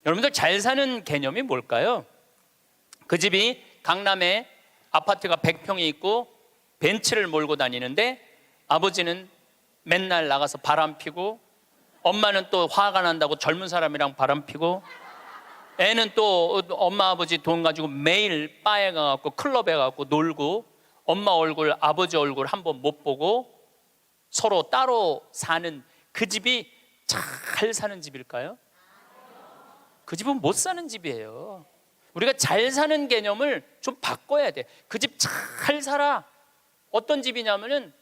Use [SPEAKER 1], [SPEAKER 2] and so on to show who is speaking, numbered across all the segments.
[SPEAKER 1] 여러분들 잘 사는 개념이 뭘까요? 그 집이 강남에 아파트가 100평이 있고 벤츠를 몰고 다니는데 아버지는 맨날 나가서 바람 피고 엄마는 또 화가 난다고 젊은 사람이랑 바람 피고 애는 또 엄마 아버지 돈 가지고 매일 바에 가갖고 클럽에 가갖고 놀고 엄마 얼굴 아버지 얼굴 한번 못 보고 서로 따로 사는 그 집이 잘 사는 집일까요? 그 집은 못 사는 집이에요. 우리가 잘 사는 개념을 좀 바꿔야 돼. 그 집 잘 살아. 어떤 집이냐면은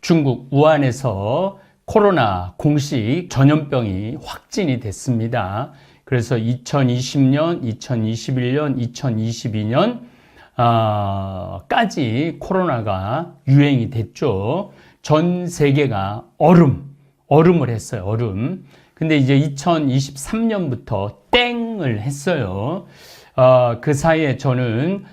[SPEAKER 1] 중국 우한에서 코로나 공식 전염병이 확진이 됐습니다. 그래서 2020년, 2021년, 2022년 까지 코로나가 유행이 됐죠. 전 세계가 얼음을 했어요. 얼음. 근데 이제 2023년부터 땡을 했어요. 그 사이에 저는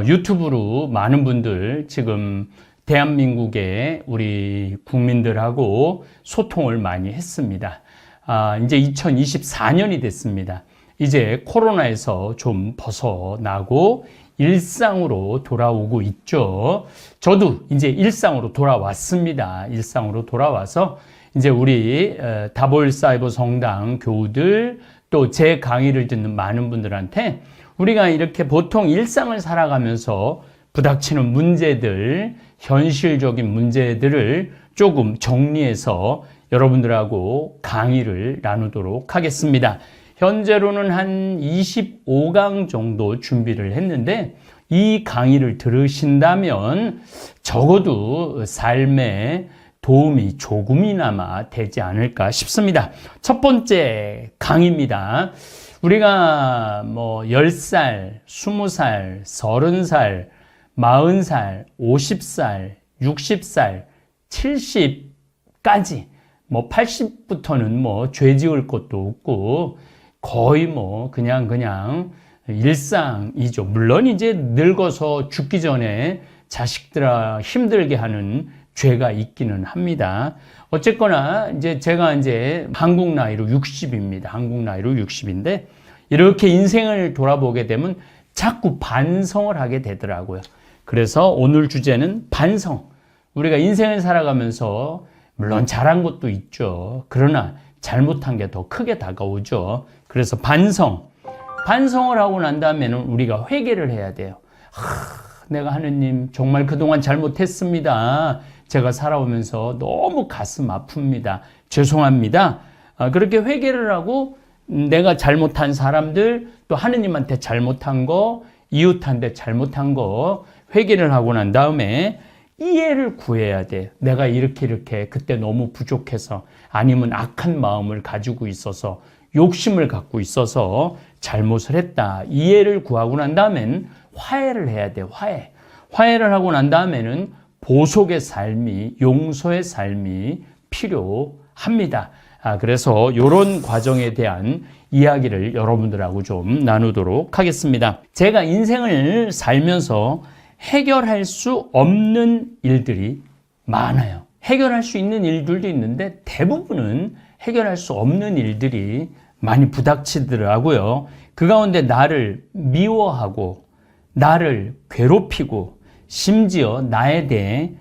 [SPEAKER 1] 유튜브로 많은 분들 지금 대한민국의 우리 국민들하고 소통을 많이 했습니다. 이제 2024년이 됐습니다. 이제 코로나에서 좀 벗어나고 일상으로 돌아오고 있죠. 저도 이제 일상으로 돌아왔습니다. 일상으로 돌아와서 이제 우리 다볼사이버 성당 교우들 또 제 강의를 듣는 많은 분들한테 우리가 이렇게 보통 일상을 살아가면서 부닥치는 문제들, 현실적인 문제들을 조금 정리해서 여러분들하고 강의를 나누도록 하겠습니다. 현재로는 한 25강 정도 준비를 했는데 이 강의를 들으신다면 적어도 삶에 도움이 조금이나마 되지 않을까 싶습니다. 첫 번째 강의입니다. 우리가 10살, 20살, 30살, 40살, 50살, 60살, 70까지 80부터는 죄 지을 것도 없고 거의 그냥 일상이죠. 물론 이제 늙어서 죽기 전에 자식들아 힘들게 하는 죄가 있기는 합니다. 어쨌거나 이제 제가 이제 한국 나이로 60입니다. 한국 나이로 60인데 이렇게 인생을 돌아보게 되면 자꾸 반성을 하게 되더라고요. 그래서 오늘 주제는 반성. 우리가 인생을 살아가면서 물론 잘한 것도 있죠. 그러나 잘못한 게 더 크게 다가오죠. 그래서 반성을 하고 난 다음에는 우리가 회개를 해야 돼요. 내가 하느님 정말 그동안 잘못했습니다. 제가 살아오면서 너무 가슴 아픕니다. 죄송합니다. 그렇게 회개를 하고 내가 잘못한 사람들 또 하느님한테 잘못한 거 이웃한테 잘못한 거 회개를 하고 난 다음에 이해를 구해야 돼요. 내가 이렇게 그때 너무 부족해서 아니면 악한 마음을 가지고 있어서 욕심을 갖고 있어서 잘못을 했다. 이해를 구하고 난 다음엔 화해를 해야 돼요. 화해를 하고 난 다음에는 보속의 삶이 용서의 삶이 필요합니다. 그래서 이런 과정에 대한 이야기를 여러분들하고 좀 나누도록 하겠습니다. 제가 인생을 살면서 해결할 수 없는 일들이 많아요. 해결할 수 있는 일들도 있는데 대부분은 해결할 수 없는 일들이 많이 부닥치더라고요. 그 가운데 나를 미워하고 나를 괴롭히고 심지어 나에 대해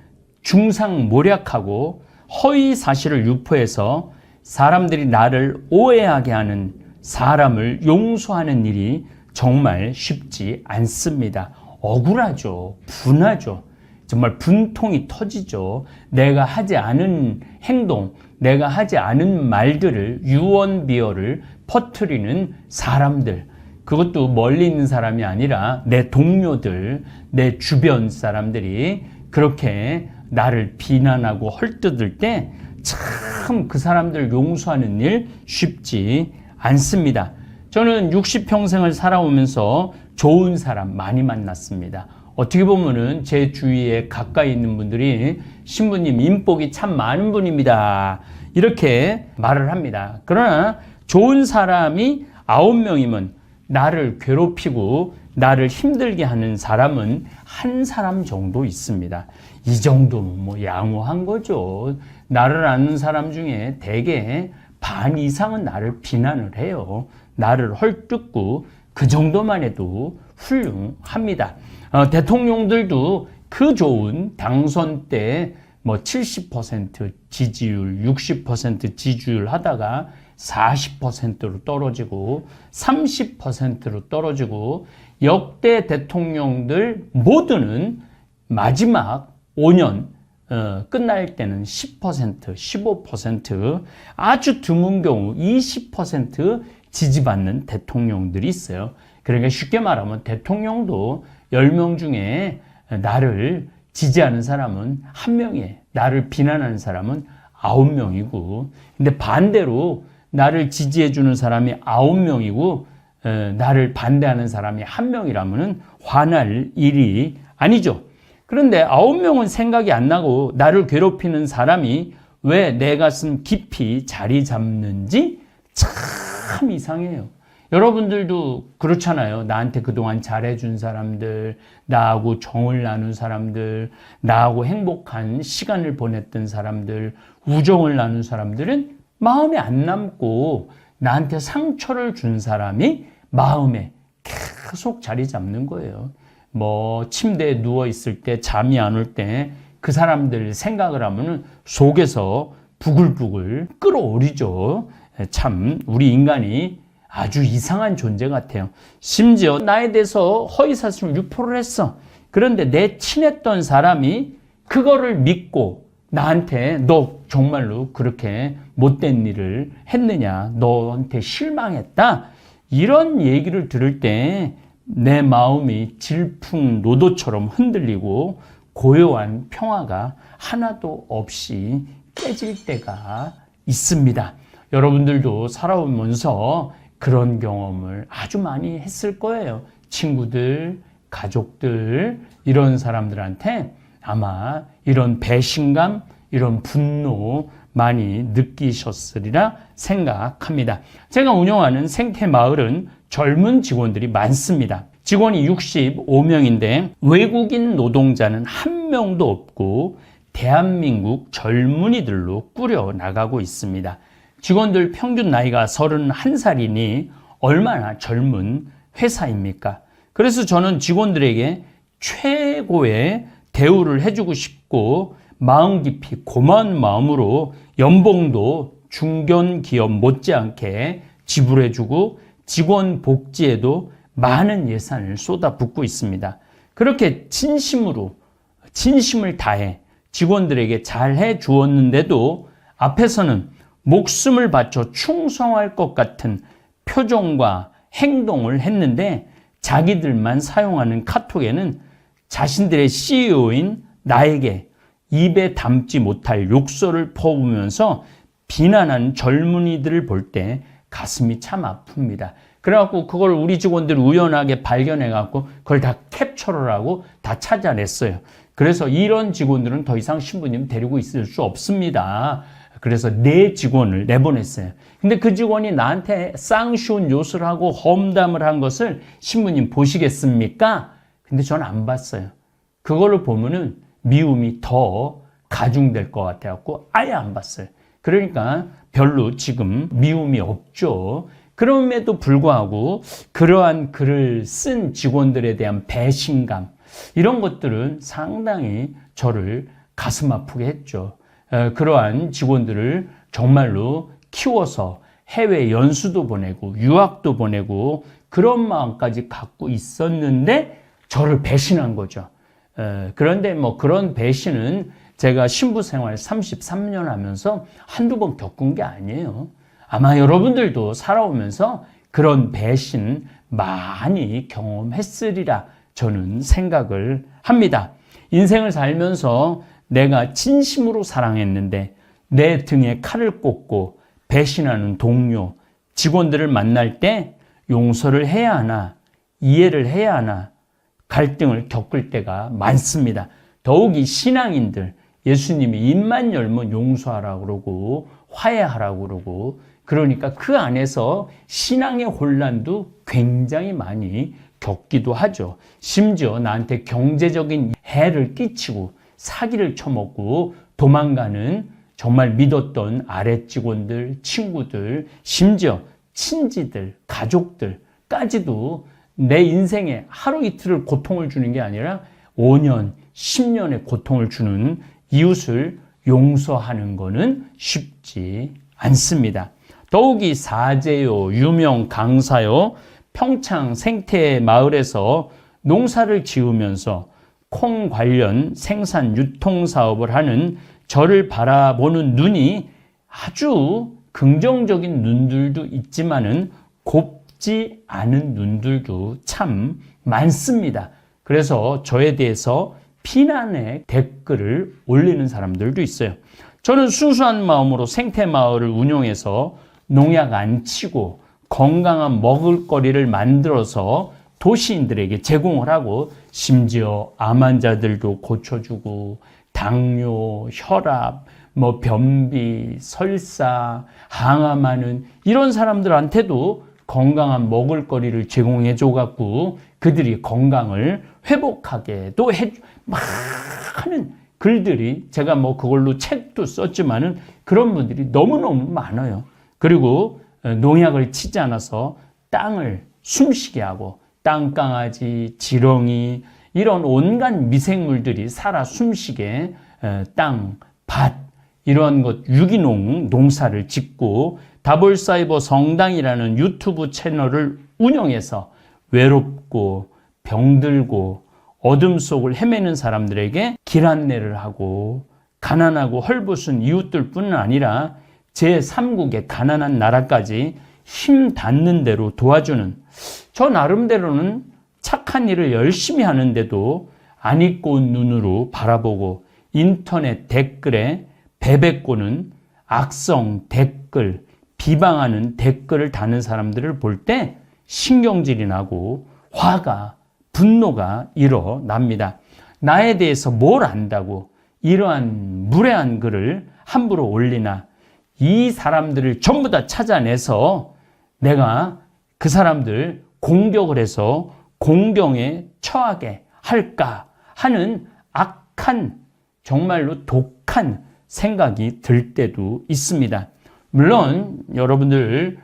[SPEAKER 1] 중상모략하고 허위 사실을 유포해서 사람들이 나를 오해하게 하는 사람을 용서하는 일이 정말 쉽지 않습니다. 억울하죠. 분하죠. 정말 분통이 터지죠. 내가 하지 않은 행동, 내가 하지 않은 말들을 유언비어를 퍼뜨리는 사람들, 그것도 멀리 있는 사람이 아니라 내 동료들, 내 주변 사람들이 그렇게 나를 비난하고 헐뜯을 때 참 그 사람들 용서하는 일 쉽지 않습니다. 저는 60평생을 살아오면서 좋은 사람 많이 만났습니다. 어떻게 보면은 제 주위에 가까이 있는 분들이 신부님 인복이 참 많은 분입니다. 이렇게 말을 합니다. 그러나 좋은 사람이 9명이면 나를 괴롭히고 나를 힘들게 하는 사람은 한 사람 정도 있습니다. 이 정도면 양호한 거죠. 나를 아는 사람 중에 대개 반 이상은 나를 비난을 해요. 나를 헐뜯고 그 정도만 해도 훌륭합니다. 대통령들도 그 좋은 당선 때 뭐 70% 지지율, 60% 지지율 하다가 40%로 떨어지고 30%로 떨어지고 역대 대통령들 모두는 마지막 5년 끝날 때는 10%, 15%, 아주 드문 경우 20% 지지받는 대통령들이 있어요. 그러니까 쉽게 말하면 대통령도 10명 중에 나를 지지하는 사람은 1명이에요. 나를 비난하는 사람은 9명이고, 근데 반대로 나를 지지해주는 사람이 9명이고, 나를 반대하는 사람이 1명이라면 화날 일이 아니죠. 그런데 9명은 생각이 안 나고 나를 괴롭히는 사람이 왜 내 가슴 깊이 자리 잡는지 참 이상해요. 여러분들도 그렇잖아요. 나한테 그동안 잘해준 사람들, 나하고 정을 나눈 사람들, 나하고 행복한 시간을 보냈던 사람들, 우정을 나눈 사람들은 마음에 안 남고 나한테 상처를 준 사람이 마음에 계속 자리 잡는 거예요. 뭐 침대에 누워 있을 때 잠이 안 올 때 그 사람들 생각을 하면 속에서 부글부글 끓어오르죠. 참 우리 인간이 아주 이상한 존재 같아요. 심지어 나에 대해서 허위사실 유포를 했어. 그런데 내 친했던 사람이 그거를 믿고 나한테 너 정말로 그렇게 못된 일을 했느냐, 너한테 실망했다, 이런 얘기를 들을 때 내 마음이 질풍노도처럼 흔들리고 고요한 평화가 하나도 없이 깨질 때가 있습니다. 여러분들도 살아오면서 그런 경험을 아주 많이 했을 거예요. 친구들, 가족들, 이런 사람들한테 아마 이런 배신감, 이런 분노 많이 느끼셨으리라 생각합니다. 제가 운영하는 생태마을은 젊은 직원들이 많습니다. 직원이 65명인데 외국인 노동자는 한 명도 없고 대한민국 젊은이들로 꾸려 나가고 있습니다. 직원들 평균 나이가 31살이니 얼마나 젊은 회사입니까? 그래서 저는 직원들에게 최고의 대우를 해주고 싶고 마음 깊이 고마운 마음으로 연봉도 중견기업 못지않게 지불해주고 직원 복지에도 많은 예산을 쏟아붓고 있습니다. 그렇게 진심을 다해 직원들에게 잘해 주었는데도 앞에서는 목숨을 바쳐 충성할 것 같은 표정과 행동을 했는데 자기들만 사용하는 카톡에는 자신들의 CEO인 나에게 입에 담지 못할 욕설을 퍼부으면서 비난한 젊은이들을 볼 때 가슴이 참 아픕니다. 그래갖고 그걸 우리 직원들이 우연하게 발견해갖고 그걸 다 캡처를 하고 다 찾아냈어요. 그래서 이런 직원들은 더 이상 신부님 데리고 있을 수 없습니다. 그래서 4직원을 내보냈어요. 근데 그 직원이 나한테 쌍쉬운 요술을 하고 험담을 한 것을 신부님 보시겠습니까? 근데 저는 안 봤어요. 그거를 보면은 미움이 더 가중될 것 같아갖고 아예 안 봤어요. 그러니까 별로 지금 미움이 없죠. 그럼에도 불구하고 그러한 글을 쓴 직원들에 대한 배신감, 이런 것들은 상당히 저를 가슴 아프게 했죠. 그러한 직원들을 정말로 키워서 해외 연수도 보내고 유학도 보내고 그런 마음까지 갖고 있었는데 저를 배신한 거죠. 그런데 뭐 그런 배신은 제가 신부 생활 33년 하면서 한두 번 겪은 게 아니에요. 아마 여러분들도 살아오면서 그런 배신 많이 경험했으리라 저는 생각을 합니다. 인생을 살면서 내가 진심으로 사랑했는데 내 등에 칼을 꽂고 배신하는 동료, 직원들을 만날 때 용서를 해야 하나, 이해를 해야 하나, 갈등을 겪을 때가 많습니다. 더욱이 신앙인들, 예수님이 입만 열면 용서하라고 그러고 화해하라고 그러고, 그러니까 그 안에서 신앙의 혼란도 굉장히 많이 겪기도 하죠. 심지어 나한테 경제적인 해를 끼치고 사기를 쳐먹고 도망가는 정말 믿었던 아래 직원들, 친구들, 심지어 친지들, 가족들까지도 내 인생에 하루 이틀을 고통을 주는 게 아니라 5년, 10년의 고통을 주는 이웃을 용서하는 것은 쉽지 않습니다. 더욱이 사제요, 유명 강사요, 평창 생태마을에서 농사를 지으면서 콩 관련 생산 유통 사업을 하는 저를 바라보는 눈이 아주 긍정적인 눈들도 있지만은 곱지 않은 눈들도 참 많습니다. 그래서 저에 대해서 비난의 댓글을 올리는 사람들도 있어요. 저는 순수한 마음으로 생태마을을 운영해서 농약 안 치고 건강한 먹을거리를 만들어서 도시인들에게 제공을 하고 심지어 암 환자들도 고쳐주고 당뇨, 혈압, 변비, 설사, 항암하는 이런 사람들한테도 건강한 먹을거리를 제공해 줘갖고 그들이 건강을 회복하게도 하는 글들이 제가 그걸로 책도 썼지만은 그런 분들이 너무너무 많아요. 그리고 농약을 치지 않아서 땅을 숨쉬게 하고 땅강아지, 지렁이 이런 온갖 미생물들이 살아 숨쉬게 땅, 밭 이런 것 유기농 농사를 짓고 다볼사이버 성당이라는 유튜브 채널을 운영해서 외롭고 병들고 어둠 속을 헤매는 사람들에게 길 안내를 하고 가난하고 헐벗은 이웃들 뿐은 아니라 제3국의 가난한 나라까지 힘 닿는 대로 도와주는 저 나름대로는 착한 일을 열심히 하는데도 안 잊고 온 눈으로 바라보고 인터넷 댓글에 베베꼬는 악성 댓글, 비방하는 댓글을 다는 사람들을 볼 때 신경질이 나고 화가, 분노가 일어납니다. 나에 대해서 뭘 안다고 이러한 무례한 글을 함부로 올리나 이 사람들을 전부 다 찾아내서 내가 그 사람들 공격을 해서 공경에 처하게 할까 하는 악한 정말로 독한 생각이 들 때도 있습니다. 물론 여러분들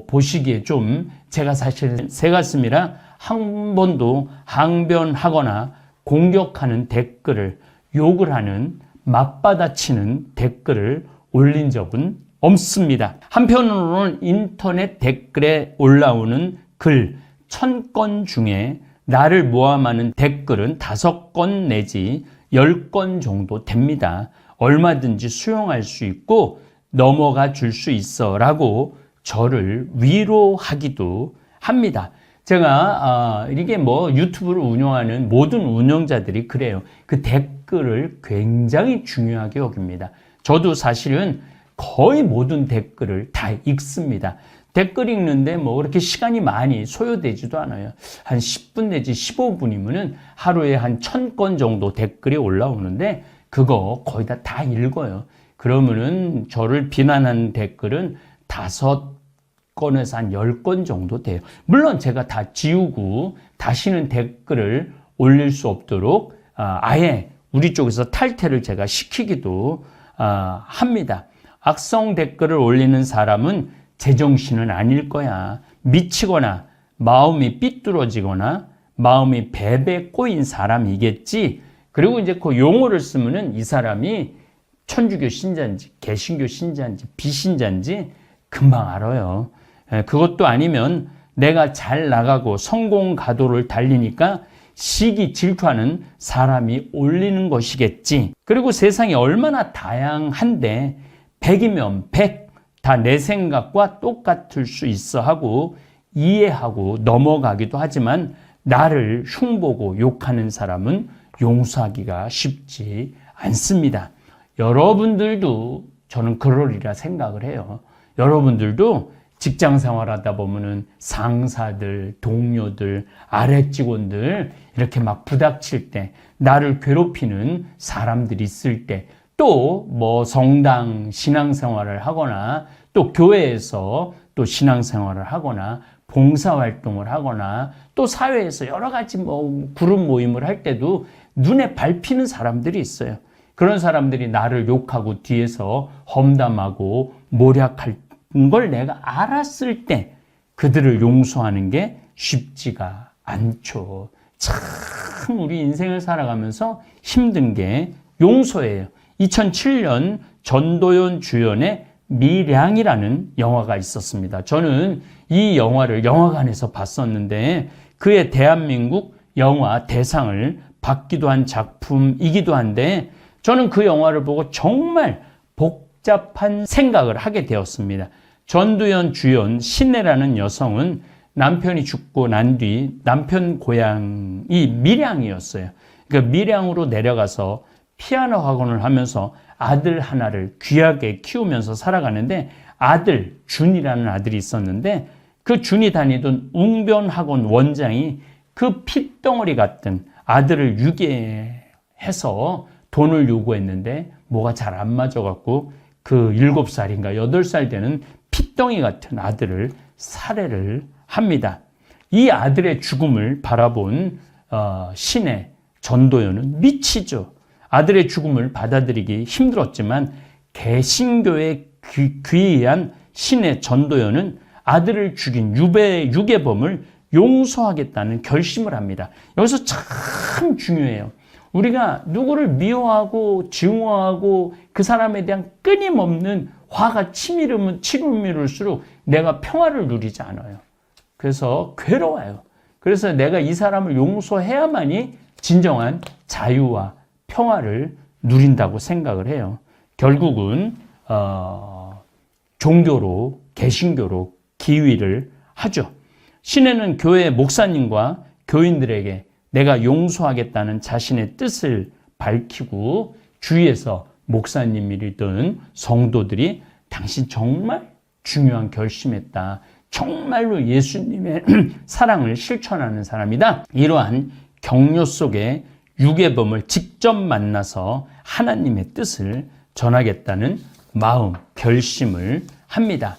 [SPEAKER 1] 보시기에 좀 제가 사실 새 가슴이라 한 번도 항변하거나 공격하는 댓글을 욕을 하는 맞받아치는 댓글을 올린 적은 없습니다. 한편으로는 인터넷 댓글에 올라오는 글 1000건 중에 나를 모함하는 댓글은 5건 내지 10건 정도 됩니다. 얼마든지 수용할 수 있고 넘어가 줄 수 있어 라고 저를 위로하기도 합니다. 제가 이게 유튜브를 운영하는 모든 운영자들이 그래요. 그 댓글을 굉장히 중요하게 여깁니다. 저도 사실은 거의 모든 댓글을 다 읽습니다. 댓글 읽는데 그렇게 시간이 많이 소요되지도 않아요. 한 10분 내지 15분이면은 하루에 한 1000건 정도 댓글이 올라오는데 그거 거의 다 읽어요. 그러면은 저를 비난하는 댓글은 5건에서 한 10건 정도 돼요. 물론 제가 다 지우고 다시는 댓글을 올릴 수 없도록 아예 우리 쪽에서 탈퇴를 제가 시키기도 합니다. 악성 댓글을 올리는 사람은 제정신은 아닐 거야. 미치거나 마음이 삐뚤어지거나 마음이 베베 꼬인 사람이겠지. 그리고 이제 그 용어를 쓰면은 이 사람이 천주교 신자인지 개신교 신자인지 비신자인지 금방 알아요. 그것도 아니면 내가 잘 나가고 성공 가도를 달리니까 시기 질투하는 사람이 올리는 것이겠지. 그리고 세상이 얼마나 다양한데 100이면 100 다 내 생각과 똑같을 수 있어 하고 이해하고 넘어가기도 하지만 나를 흉보고 욕하는 사람은 용서하기가 쉽지 않습니다. 여러분들도 저는 그러리라 생각을 해요. 여러분들도 직장 생활하다 보면은 상사들, 동료들, 아래 직원들 이렇게 막 부닥칠 때 나를 괴롭히는 사람들이 있을 때 또 성당 신앙생활을 하거나 또 교회에서 또 신앙생활을 하거나 봉사활동을 하거나 또 사회에서 여러 가지 그룹 모임을 할 때도 눈에 밟히는 사람들이 있어요. 그런 사람들이 나를 욕하고 뒤에서 험담하고 모략할 걸 내가 알았을 때 그들을 용서하는 게 쉽지가 않죠. 참 우리 인생을 살아가면서 힘든 게 용서예요. 2007년 전도연 주연의 미량이라는 영화가 있었습니다. 저는 이 영화를 영화관에서 봤었는데 그의 대한민국 영화 대상을 받기도 한 작품이기도 한데 저는 그 영화를 보고 정말 복잡한 생각을 하게 되었습니다. 전도연 주연 신혜라는 여성은 남편이 죽고 난 뒤 남편 고향이 밀양이었어요. 그러니까 밀양으로 내려가서 피아노 학원을 하면서 아들 하나를 귀하게 키우면서 살아가는데 아들 준이라는 아들이 있었는데 그 준이 다니던 웅변학원 원장이 그 핏덩어리 같은 아들을 유괴해서 돈을 요구했는데 뭐가 잘 안 맞아갖고 그 7살인가 8살 되는 핏덩이 같은 아들을 살해를 합니다. 이 아들의 죽음을 바라본 신의 전도연은 미치죠. 아들의 죽음을 받아들이기 힘들었지만 개신교의 귀의한 신의 전도연은 아들을 죽인 유괴범을 용서하겠다는 결심을 합니다. 여기서 참 중요해요. 우리가 누구를 미워하고 증오하고 그 사람에 대한 끊임없는 화가 치밀을수록 내가 평화를 누리지 않아요. 그래서 괴로워요. 그래서 내가 이 사람을 용서해야만이 진정한 자유와 평화를 누린다고 생각을 해요. 결국은 종교로 개신교로 기위를 하죠. 신혜는 교회 목사님과 교인들에게 내가 용서하겠다는 자신의 뜻을 밝히고 주위에서 목사님이든 성도들이 당신 정말 중요한 결심했다. 정말로 예수님의 사랑을 실천하는 사람이다. 이러한 격려 속에 유괴범을 직접 만나서 하나님의 뜻을 전하겠다는 마음, 결심을 합니다.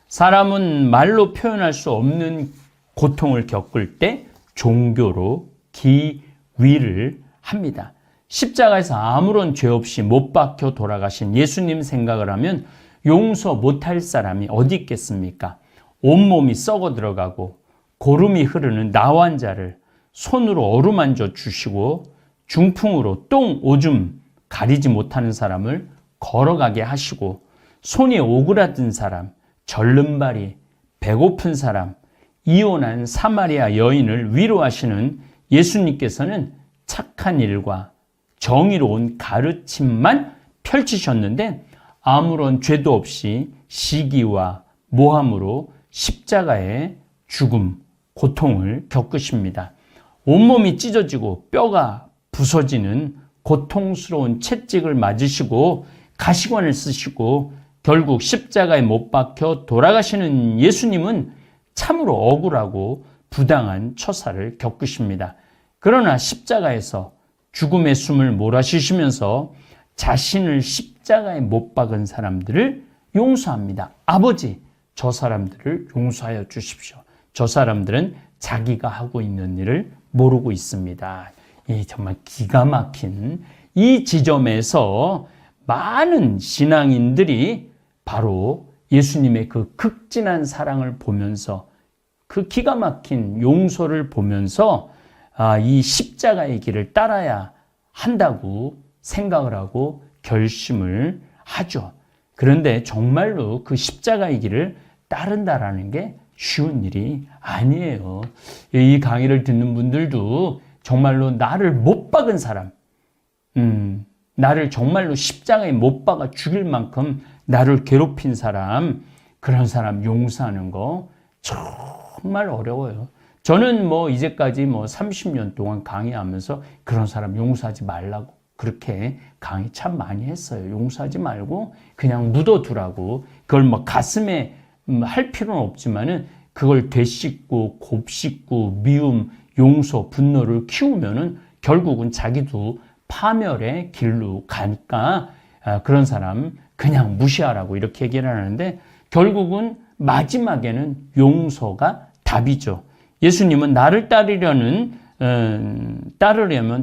[SPEAKER 1] 사람은 말로 표현할 수 없는 고통을 겪을 때 종교로 기위를 합니다. 십자가에서 아무런 죄 없이 못 박혀 돌아가신 예수님 생각을 하면 용서 못할 사람이 어디 있겠습니까? 온몸이 썩어 들어가고 고름이 흐르는 나 환자를 손으로 어루만져 주시고 중풍으로 똥 오줌 가리지 못하는 사람을 걸어가게 하시고 손이 오그라든 사람, 절름발이 배고픈 사람, 이혼한 사마리아 여인을 위로하시는 예수님께서는 착한 일과 정의로운 가르침만 펼치셨는데 아무런 죄도 없이 시기와 모함으로 십자가의 죽음, 고통을 겪으십니다. 온몸이 찢어지고 뼈가 부서지는 고통스러운 채찍을 맞으시고 가시관을 쓰시고 결국 십자가에 못 박혀 돌아가시는 예수님은 참으로 억울하고 부당한 처사를 겪으십니다. 그러나 십자가에서 죽음의 숨을 몰아쉬시면서 자신을 십자가에 못 박은 사람들을 용서합니다. 아버지, 저 사람들을 용서하여 주십시오. 저 사람들은 자기가 하고 있는 일을 모르고 있습니다. 이 정말 기가 막힌 이 지점에서 많은 신앙인들이 바로 예수님의 그 극진한 사랑을 보면서 그 기가 막힌 용서를 보면서 이 십자가의 길을 따라야 한다고 생각을 하고 결심을 하죠. 그런데 정말로 그 십자가의 길을 따른다라는 게 쉬운 일이 아니에요. 이 강의를 듣는 분들도 정말로 나를 못 박은 사람, 나를 정말로 십자가에 못 박아 죽일 만큼 나를 괴롭힌 사람, 그런 사람 용서하는 거 정말 어려워요. 저는 이제까지 30년 동안 강의하면서 그런 사람 용서하지 말라고 그렇게 강의 참 많이 했어요. 용서하지 말고 그냥 묻어두라고. 그걸 가슴에 할 필요는 없지만은 그걸 되씹고 곱씹고 미움, 용서, 분노를 키우면은 결국은 자기도 파멸의 길로 가니까 그런 사람 그냥 무시하라고 이렇게 얘기를 하는데 결국은 마지막에는 용서가 답이죠. 예수님은 나를 따르려면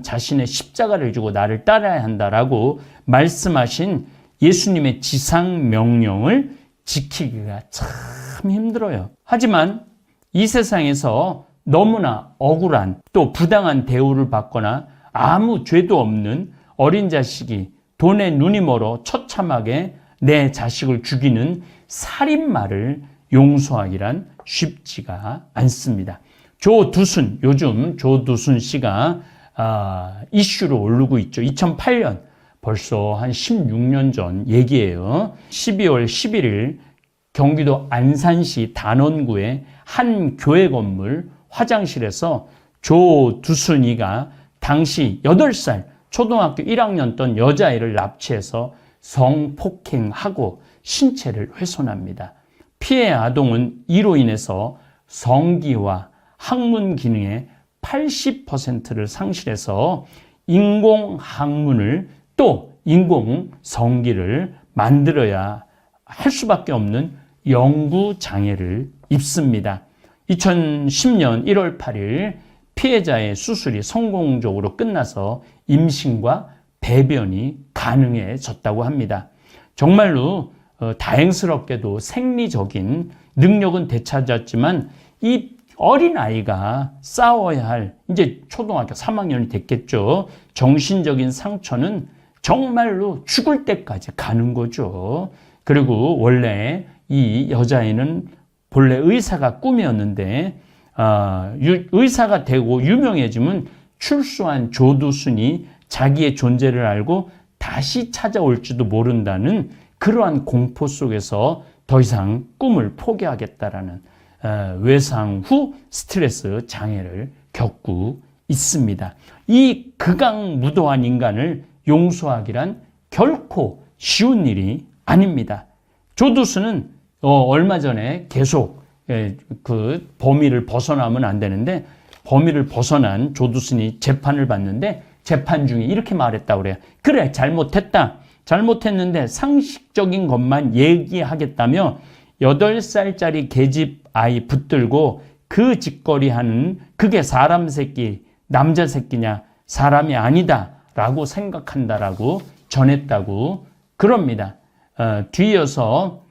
[SPEAKER 1] 자신의 십자가를 지고 나를 따라야 한다라고 말씀하신 예수님의 지상 명령을 지키기가 참 힘들어요. 하지만 이 세상에서 너무나 억울한 또 부당한 대우를 받거나 아무 죄도 없는 어린 자식이 돈에 눈이 멀어 처참하게 내 자식을 죽이는 살인마를 용서하기란 쉽지가 않습니다. 조두순, 요즘 조두순 씨가 이슈로 오르고 있죠. 2008년, 벌써 한 16년 전 얘기예요. 12월 11일 경기도 안산시 단원구의 한 교회 건물 화장실에서 조두순이가 당시 8살 초등학교 1학년 던 여자아이를 납치해서 성폭행하고 신체를 훼손합니다. 피해 아동은 이로 인해서 성기와 항문 기능의 80%를 상실해서 인공 항문을 또 인공 성기를 만들어야 할 수밖에 없는 영구 장애를 입습니다. 2010년 1월 8일 피해자의 수술이 성공적으로 끝나서 임신과 배변이 가능해졌다고 합니다. 정말로 다행스럽게도 생리적인 능력은 되찾았지만 이 어린아이가 싸워야 할 이제 초등학교 3학년이 됐겠죠. 정신적인 상처는 정말로 죽을 때까지 가는 거죠. 그리고 원래 이 여자아이는 본래 의사가 꿈이었는데 의사가 되고 유명해지면 출소한 조두순이 자기의 존재를 알고 다시 찾아올지도 모른다는 그러한 공포 속에서 더 이상 꿈을 포기하겠다라는 외상 후 스트레스 장애를 겪고 있습니다. 이 극악무도한 인간을 용서하기란 결코 쉬운 일이 아닙니다. 조두순은 얼마 전에 계속 그 범위를 벗어나면 안 되는데 범위를 벗어난 조두순이 재판을 받는데 재판 중에 이렇게 말했다고 그래요. 그래, 잘못했다. 잘못했는데 상식적인 것만 얘기하겠다며 8살짜리 계집 아이 붙들고 그 짓거리 하는 그게 사람 새끼, 남자 새끼냐, 사람이 아니다 라고 생각한다라고 전했다고 그럽니다. 뒤이어서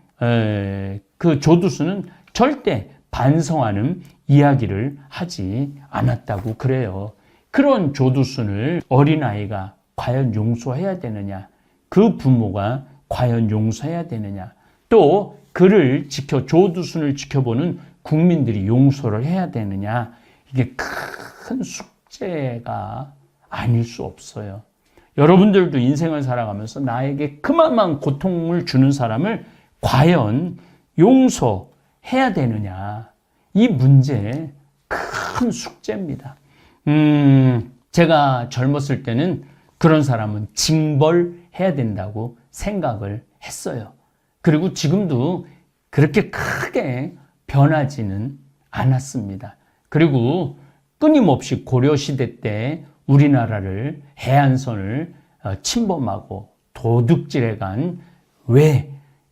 [SPEAKER 1] 그 조두순은 절대 반성하는 이야기를 하지 않았다고 그래요. 그런 조두순을 어린아이가 과연 용서해야 되느냐? 그 부모가 과연 용서해야 되느냐? 또 그를 조두순을 지켜보는 국민들이 용서를 해야 되느냐? 이게 큰 숙제가 아닐 수 없어요. 여러분들도 인생을 살아가면서 나에게 그만한 고통을 주는 사람을 과연 용서해야 되느냐? 이 문제 큰 숙제입니다. 제가 젊었을 때는 그런 사람은 징벌해야 된다고 생각을 했어요. 그리고 지금도 그렇게 크게 변하지는 않았습니다. 그리고 끊임없이 고려시대 때 우리나라를 해안선을 침범하고 도둑질해간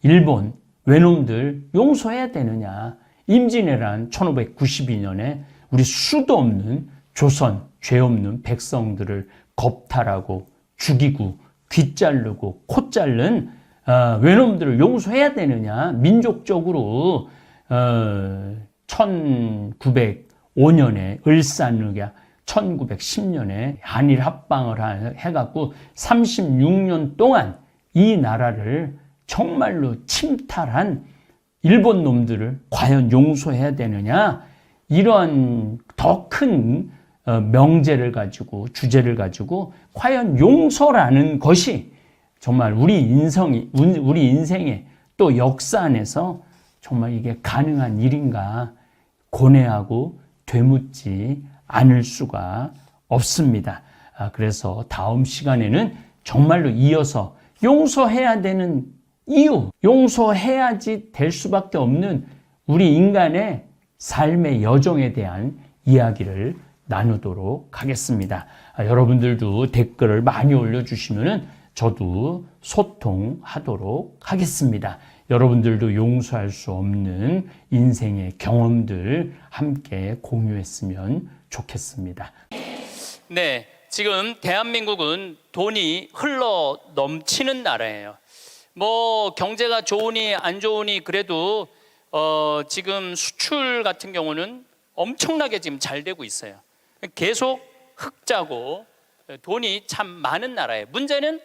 [SPEAKER 1] 일본 외놈들 용서해야 되느냐. 임진왜란 1592년에 우리 수도 없는 조선 죄 없는 백성들을 겁탈하고 죽이고 귀 자르고 코 자른 외놈들을 용서해야 되느냐. 민족적으로 1905년에 을사늑야 1910년에 한일 합방을 해갖고 36년 동안 이 나라를 정말로 침탈한 일본 놈들을 과연 용서해야 되느냐. 이런 더 큰 명제를 가지고 주제를 가지고 과연 용서라는 것이 정말 우리 인생의 또 역사 안에서 정말 이게 가능한 일인가 고뇌하고 되묻지 않을 수가 없습니다. 그래서 다음 시간에는 정말로 이어서 용서해야 되는 이유, 용서해야지 될 수밖에 없는 우리 인간의 삶의 여정에 대한 이야기를 나누도록 하겠습니다. 여러분들도 댓글을 많이 올려주시면 저도 소통하도록 하겠습니다. 여러분들도 용서할 수 없는 인생의 경험들 함께 공유했으면 좋겠습니다. 네. 지금 대한민국은 돈이 흘러 넘치는 나라예요. 뭐 경제가 좋으니 안 좋으니 그래도 지금 수출 같은 경우는 엄청나게 지금 잘 되고 있어요. 계속 흑자고 돈이 참 많은 나라예요. 문제는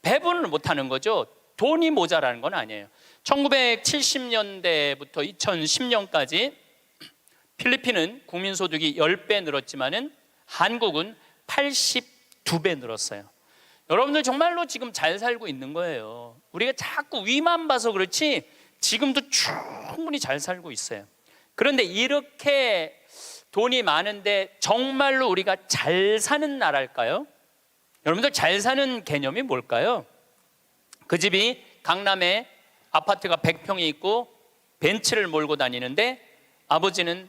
[SPEAKER 1] 배분을 못하는 거죠. 돈이 모자라는 건 아니에요. 1970년대부터 2010년까지 필리핀은 국민소득이 10배 늘었지만은 한국은 82배 늘었어요. 여러분들 정말로 지금 잘 살고 있는 거예요. 우리가 자꾸 위만 봐서 그렇지 지금도 충분히 잘 살고 있어요. 그런데 이렇게 돈이 많은데 정말로 우리가 잘 사는 나라일까요? 여러분들 잘 사는 개념이 뭘까요? 그 집이 강남에 아파트가 100평이 있고 벤츠를 몰고 다니는데 아버지는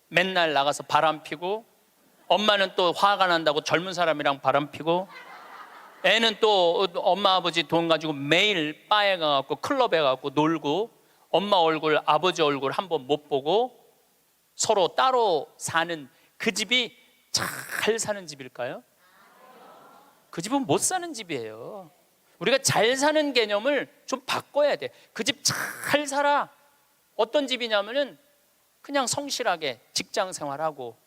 [SPEAKER 1] 맨날 나가서 바람 피고 엄마는 또 화가 난다고 젊은 사람이랑 바람 피고 애는 또 엄마 아버지 돈 가지고 매일 바에 가갖고 클럽에 가갖고 놀고 엄마 얼굴 아버지 얼굴 한번 못 보고 서로 따로 사는 그 집이 잘 사는 집일까요? 그 집은 못 사는 집이에요. 우리가 잘 사는 개념을 좀 바꿔야 돼. 그 집 잘 살아. 어떤 집이냐면은 그냥 성실하게 직장 생활하고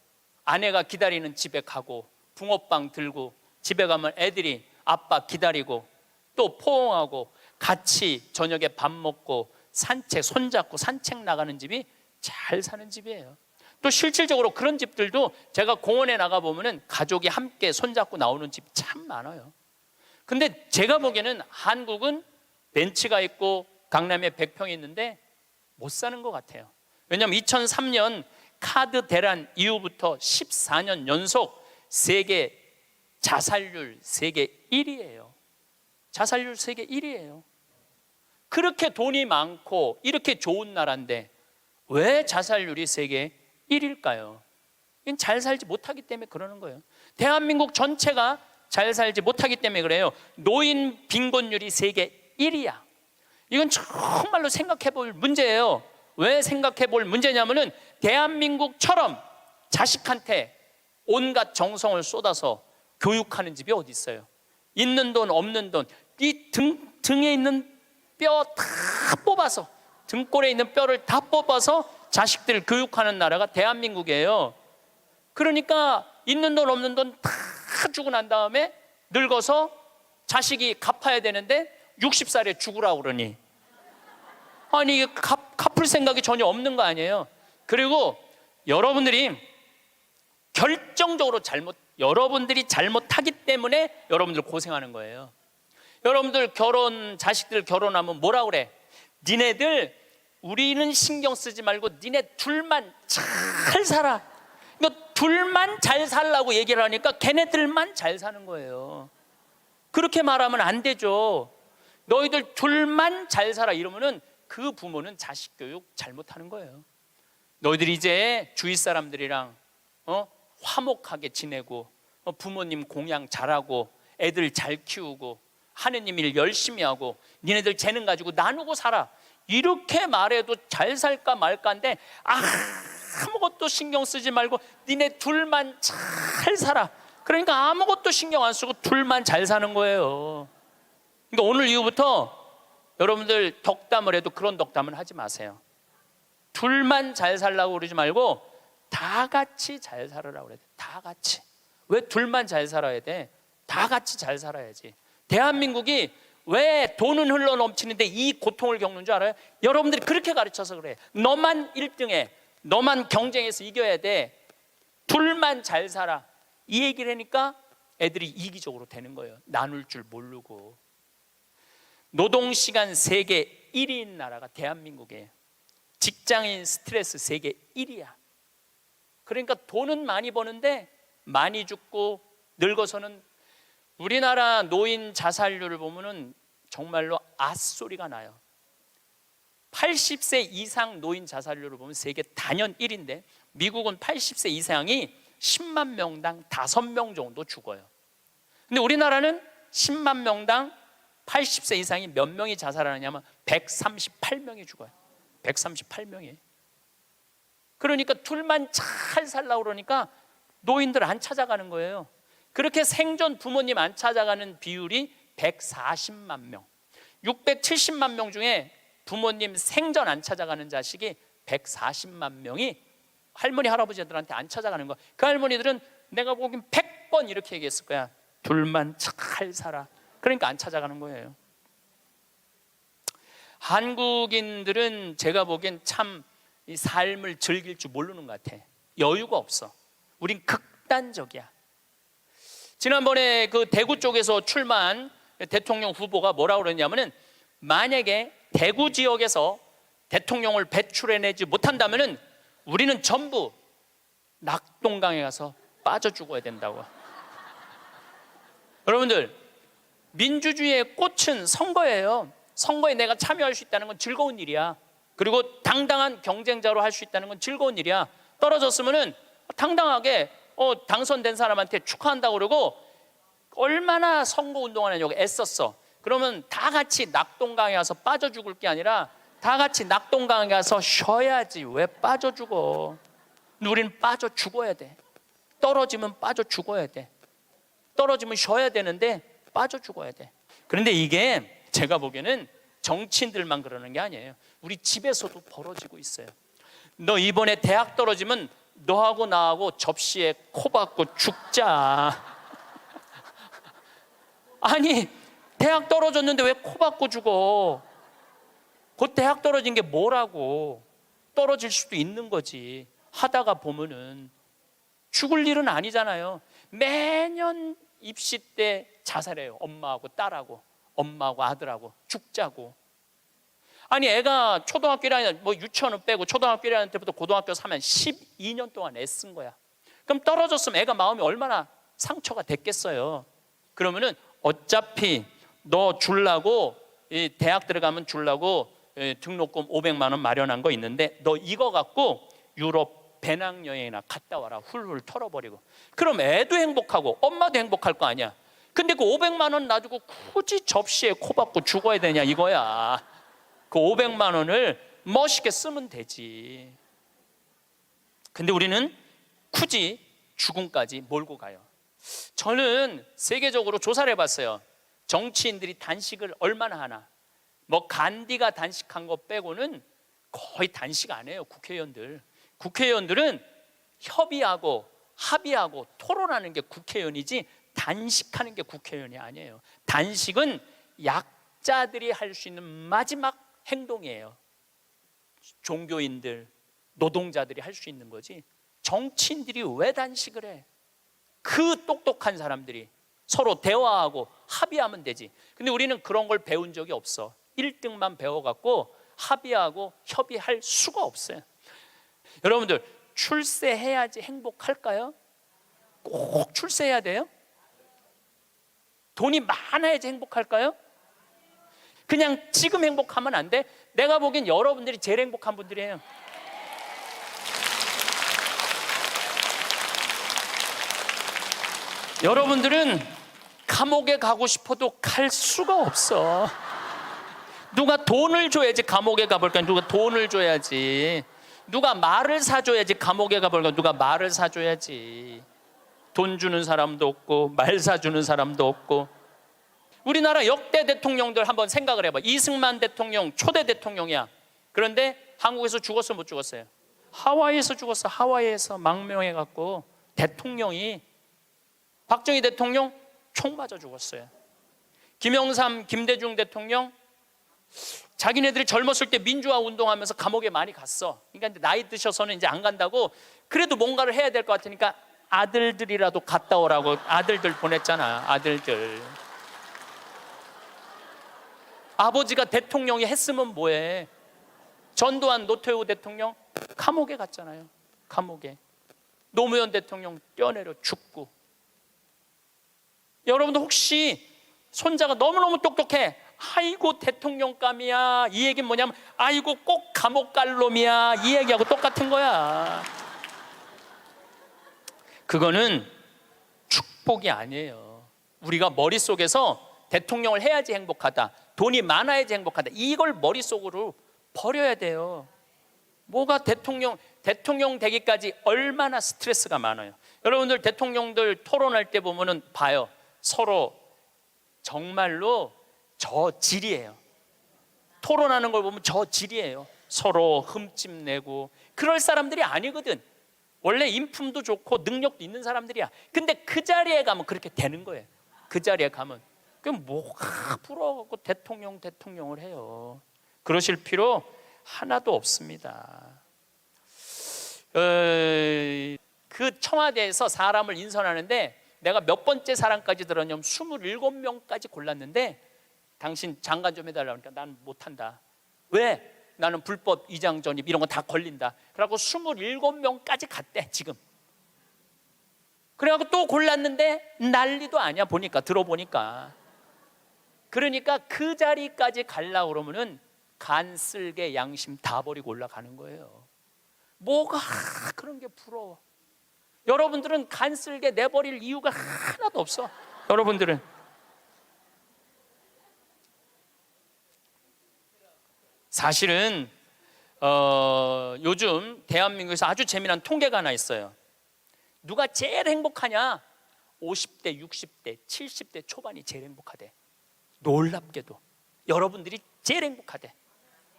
[SPEAKER 1] 아내가 기다리는 집에 가고 붕어빵 들고 집에 가면 애들이 아빠 기다리고 또 포옹하고 같이 저녁에 밥 먹고 산책 손잡고 산책 나가는 집이 잘 사는 집이에요. 또 실질적으로 그런 집들도 제가 공원에 나가 보면은 가족이 함께 손잡고 나오는 집 참 많아요. 근데 제가 보기에는 한국은 벤츠가 있고 강남에 100평이 있는데 못 사는 것 같아요. 왜냐하면 2003년 카드 대란 이후부터 14년 연속 세계 자살률 세계 1위예요. 자살률 세계 1위예요. 그렇게 돈이 많고 이렇게 좋은 나라인데 왜 자살률이 세계 1위일까요? 이건 잘 살지 못하기 때문에 그러는 거예요. 대한민국 전체가 잘 살지 못하기 때문에 그래요. 노인 빈곤율이 세계 1위야. 이건 정말로 생각해 볼 문제예요. 왜 생각해 볼 문제냐면은 대한민국처럼 자식한테 온갖 정성을 쏟아서 교육하는 집이 어디 있어요? 있는 돈 없는 돈, 이 등에 있는 뼈 다 뽑아서 등골에 있는 뼈를 다 뽑아서 자식들 교육하는 나라가 대한민국이에요. 그러니까 있는 돈 없는 돈 다 주고 난 다음에 늙어서 자식이 갚아야 되는데 60살에 죽으라고 그러니 아니 이게 갚을 생각이 전혀 없는 거 아니에요. 그리고 여러분들이 결정적으로 여러분들이 잘못하기 때문에 여러분들 고생하는 거예요. 여러분들 자식들 결혼하면 뭐라 그래? 니네들 우리는 신경 쓰지 말고 니네 둘만 잘 살아. 그러니까 둘만 잘 살라고 얘기를 하니까 걔네들만 잘 사는 거예요. 그렇게 말하면 안 되죠. 너희들 둘만 잘 살아 이러면은 그 부모는 자식 교육 잘못하는 거예요. 너희들이 이제 주위 사람들이랑 화목하게 지내고 부모님 공양 잘하고 애들 잘 키우고 하느님 일 열심히 하고 니네들 재능 가지고 나누고 살아. 이렇게 말해도 잘 살까 말까인데 아무것도 신경 쓰지 말고 니네 둘만 잘 살아. 그러니까 아무것도 신경 안 쓰고 둘만 잘 사는 거예요. 그러니까 오늘 이후부터 여러분들 덕담을 해도 그런 덕담은 하지 마세요. 둘만 잘 살라고 그러지 말고 다 같이 잘 살으라고 그래야 돼. 다 같이. 왜 둘만 잘 살아야 돼? 다 같이 잘 살아야지. 대한민국이 왜 돈은 흘러 넘치는데 이 고통을 겪는 줄 알아요? 여러분들이 그렇게 가르쳐서 그래. 너만 1등해. 너만 경쟁해서 이겨야 돼. 둘만 잘 살아. 이 얘기를 하니까 애들이 이기적으로 되는 거예요. 나눌 줄 모르고. 노동시간 세계 1위인 나라가 대한민국이에요. 직장인 스트레스 세계 1위야. 그러니까 돈은 많이 버는데 많이 죽고 늙어서는 우리나라 노인 자살률을 보면은 정말로 앗소리가 나요. 80세 이상 노인 자살률을 보면 세계 단연 1위인데 미국은 80세 이상이 10만 명당 5명 정도 죽어요. 근데 우리나라는 10만 명당 80세 이상이 몇 명이 자살하느냐면 138명이 죽어요. 138명이. 그러니까 둘만 잘 살라고 그러니까 노인들 안 찾아가는 거예요. 그렇게 생존 부모님 안 찾아가는 비율이 140만 명. 670만 명 중에 부모님 생전 안 찾아가는 자식이 140만 명이 할머니 할아버지들한테 안 찾아가는 거야. 그 할머니들은 내가 보기엔 100번 이렇게 얘기했을 거야. 둘만 잘 살아. 그러니까 안 찾아가는 거예요. 한국인들은 제가 보기엔 참 이 삶을 즐길 줄 모르는 것 같아. 여유가 없어. 우린 극단적이야. 지난번에 그 대구 쪽에서 출마한 대통령 후보가 뭐라고 그랬냐면은, 만약에 대구 지역에서 대통령을 배출해내지 못한다면은 우리는 전부 낙동강에 가서 빠져 죽어야 된다고. 여러분들, 민주주의의 꽃은 선거예요. 선거에 내가 참여할 수 있다는 건 즐거운 일이야. 그리고 당당한 경쟁자로 할 수 있다는 건 즐거운 일이야. 떨어졌으면은 당당하게 당선된 사람한테 축하한다고 그러고, 얼마나 선거운동을 하냐고 애썼어. 그러면 다 같이 낙동강에 가서 빠져 죽을 게 아니라 다 같이 낙동강에 가서 쉬어야지. 왜 빠져 죽어? 우리는 빠져 죽어야 돼. 떨어지면 빠져 죽어야 돼. 떨어지면 쉬어야 되는데 빠져 죽어야 돼. 그런데 이게 제가 보기에는 정치인들만 그러는 게 아니에요. 우리 집에서도 벌어지고 있어요. 너 이번에 대학 떨어지면 너하고 나하고 접시에 코 박고 죽자. 아니, 대학 떨어졌는데 왜 코 박고 죽어? 그 대학 떨어진 게 뭐라고? 떨어질 수도 있는 거지. 하다가 보면은 죽을 일은 아니잖아요. 매년 입시 때 자살해요. 엄마하고 딸하고, 엄마하고 아들하고 죽자고. 아니, 애가 초등학교 1학년, 뭐 유치원은 빼고 초등학교 1학년 때부터 고등학교 3학년 12년 동안 애쓴 거야. 그럼 떨어졌으면 애가 마음이 얼마나 상처가 됐겠어요. 그러면은 어차피 너 주려고, 대학 들어가면 주려고 등록금 500만 원 마련한 거 있는데 너 이거 갖고 유럽 배낭여행이나 갔다 와라. 훌훌 털어버리고. 그럼 애도 행복하고 엄마도 행복할 거 아니야. 근데 그 500만 원 놔두고 굳이 접시에 코 박고 죽어야 되냐 이거야. 그 500만 원을 멋있게 쓰면 되지. 근데 우리는 굳이 죽음까지 몰고 가요. 저는 세계적으로 조사를 해봤어요. 정치인들이 단식을 얼마나 하나. 뭐 간디가 단식한 거 빼고는 거의 단식 안 해요. 국회의원들은 협의하고 합의하고 토론하는 게 국회의원이지 단식하는 게 국회의원이 아니에요. 단식은 약자들이 할 수 있는 마지막 행동이에요. 종교인들, 노동자들이 할 수 있는 거지. 정치인들이 왜 단식을 해? 그 똑똑한 사람들이 서로 대화하고 합의하면 되지. 근데 우리는 그런 걸 배운 적이 없어. 1등만 배워갖고 합의하고 협의할 수가 없어요. 여러분들, 출세해야지 행복할까요? 꼭 출세해야 돼요? 돈이 많아야지 행복할까요? 그냥 지금 행복하면 안 돼? 내가 보기엔 여러분들이 제일 행복한 분들이에요. 여러분들은 감옥에 가고 싶어도 갈 수가 없어. 누가 돈을 줘야지 감옥에 가볼까? 누가 돈을 줘야지. 누가 말을 사줘야지 감옥에 가볼까? 누가 말을 사줘야지. 돈 주는 사람도 없고 말 사주는 사람도 없고. 우리나라 역대 대통령들 한번 생각을 해봐. 이승만 대통령 초대 대통령이야. 그런데 한국에서 죽었어 못 죽었어요? 하와이에서 죽었어. 하와이에서 망명해갖고 대통령이. 박정희 대통령 총 맞아 죽었어요. 김영삼, 김대중 대통령 자기네들이 젊었을 때 민주화 운동하면서 감옥에 많이 갔어. 그러니까 나이 드셔서는 이제 안 간다고. 그래도 뭔가를 해야 될 것 같으니까 아들들이라도 갔다 오라고 아들들 보냈잖아. 아들들. 아버지가 대통령이 했으면 뭐해? 전두환, 노태우 대통령 감옥에 갔잖아요. 감옥에. 노무현 대통령 뛰어내려 죽고. 여러분도 혹시 손자가 너무너무 똑똑해. 아이고 대통령감이야. 이 얘기는 뭐냐면 아이고 꼭 감옥 갈 놈이야. 이 얘기하고 똑같은 거야. 그거는 축복이 아니에요. 우리가 머릿속에서 대통령을 해야지 행복하다, 돈이 많아야지 행복하다, 이걸 머릿속으로 버려야 돼요. 뭐가 대통령 되기까지 얼마나 스트레스가 많아요.
[SPEAKER 2] 여러분들 대통령들 토론할 때 보면은 봐요. 서로 정말로 저질이에요. 토론하는 걸 보면 저질이에요. 서로 흠집내고 그럴 사람들이 아니거든. 원래 인품도 좋고 능력도 있는 사람들이야. 근데 그 자리에 가면 그렇게 되는 거예요. 그 자리에 가면 그럼 뭐가 부러워갖고 대통령을 해요. 그러실 필요 하나도 없습니다. 그 청와대에서 사람을 인선하는데 내가 몇 번째 사람까지 들었냐면 27명까지 골랐는데 당신 장관 좀 해달라고 하니까 난 못한다. 왜? 나는 불법 위장 전입 이런 거 다 걸린다. 그래갖고 27명까지 갔대 지금. 그래갖고 또 골랐는데 난리도 아니야. 들어보니까. 그러니까 그 자리까지 가려고 그러면은 간쓸게 양심 다 버리고 올라가는 거예요. 뭐가 그런 게 부러워. 여러분들은 간쓸게 내버릴 이유가 하나도 없어. 여러분들은 사실은 요즘 대한민국에서 아주 재미난 통계가 하나 있어요. 누가 제일 행복하냐? 50대, 60대, 70대 초반이 제일 행복하대. 놀랍게도 여러분들이 제일 행복하대.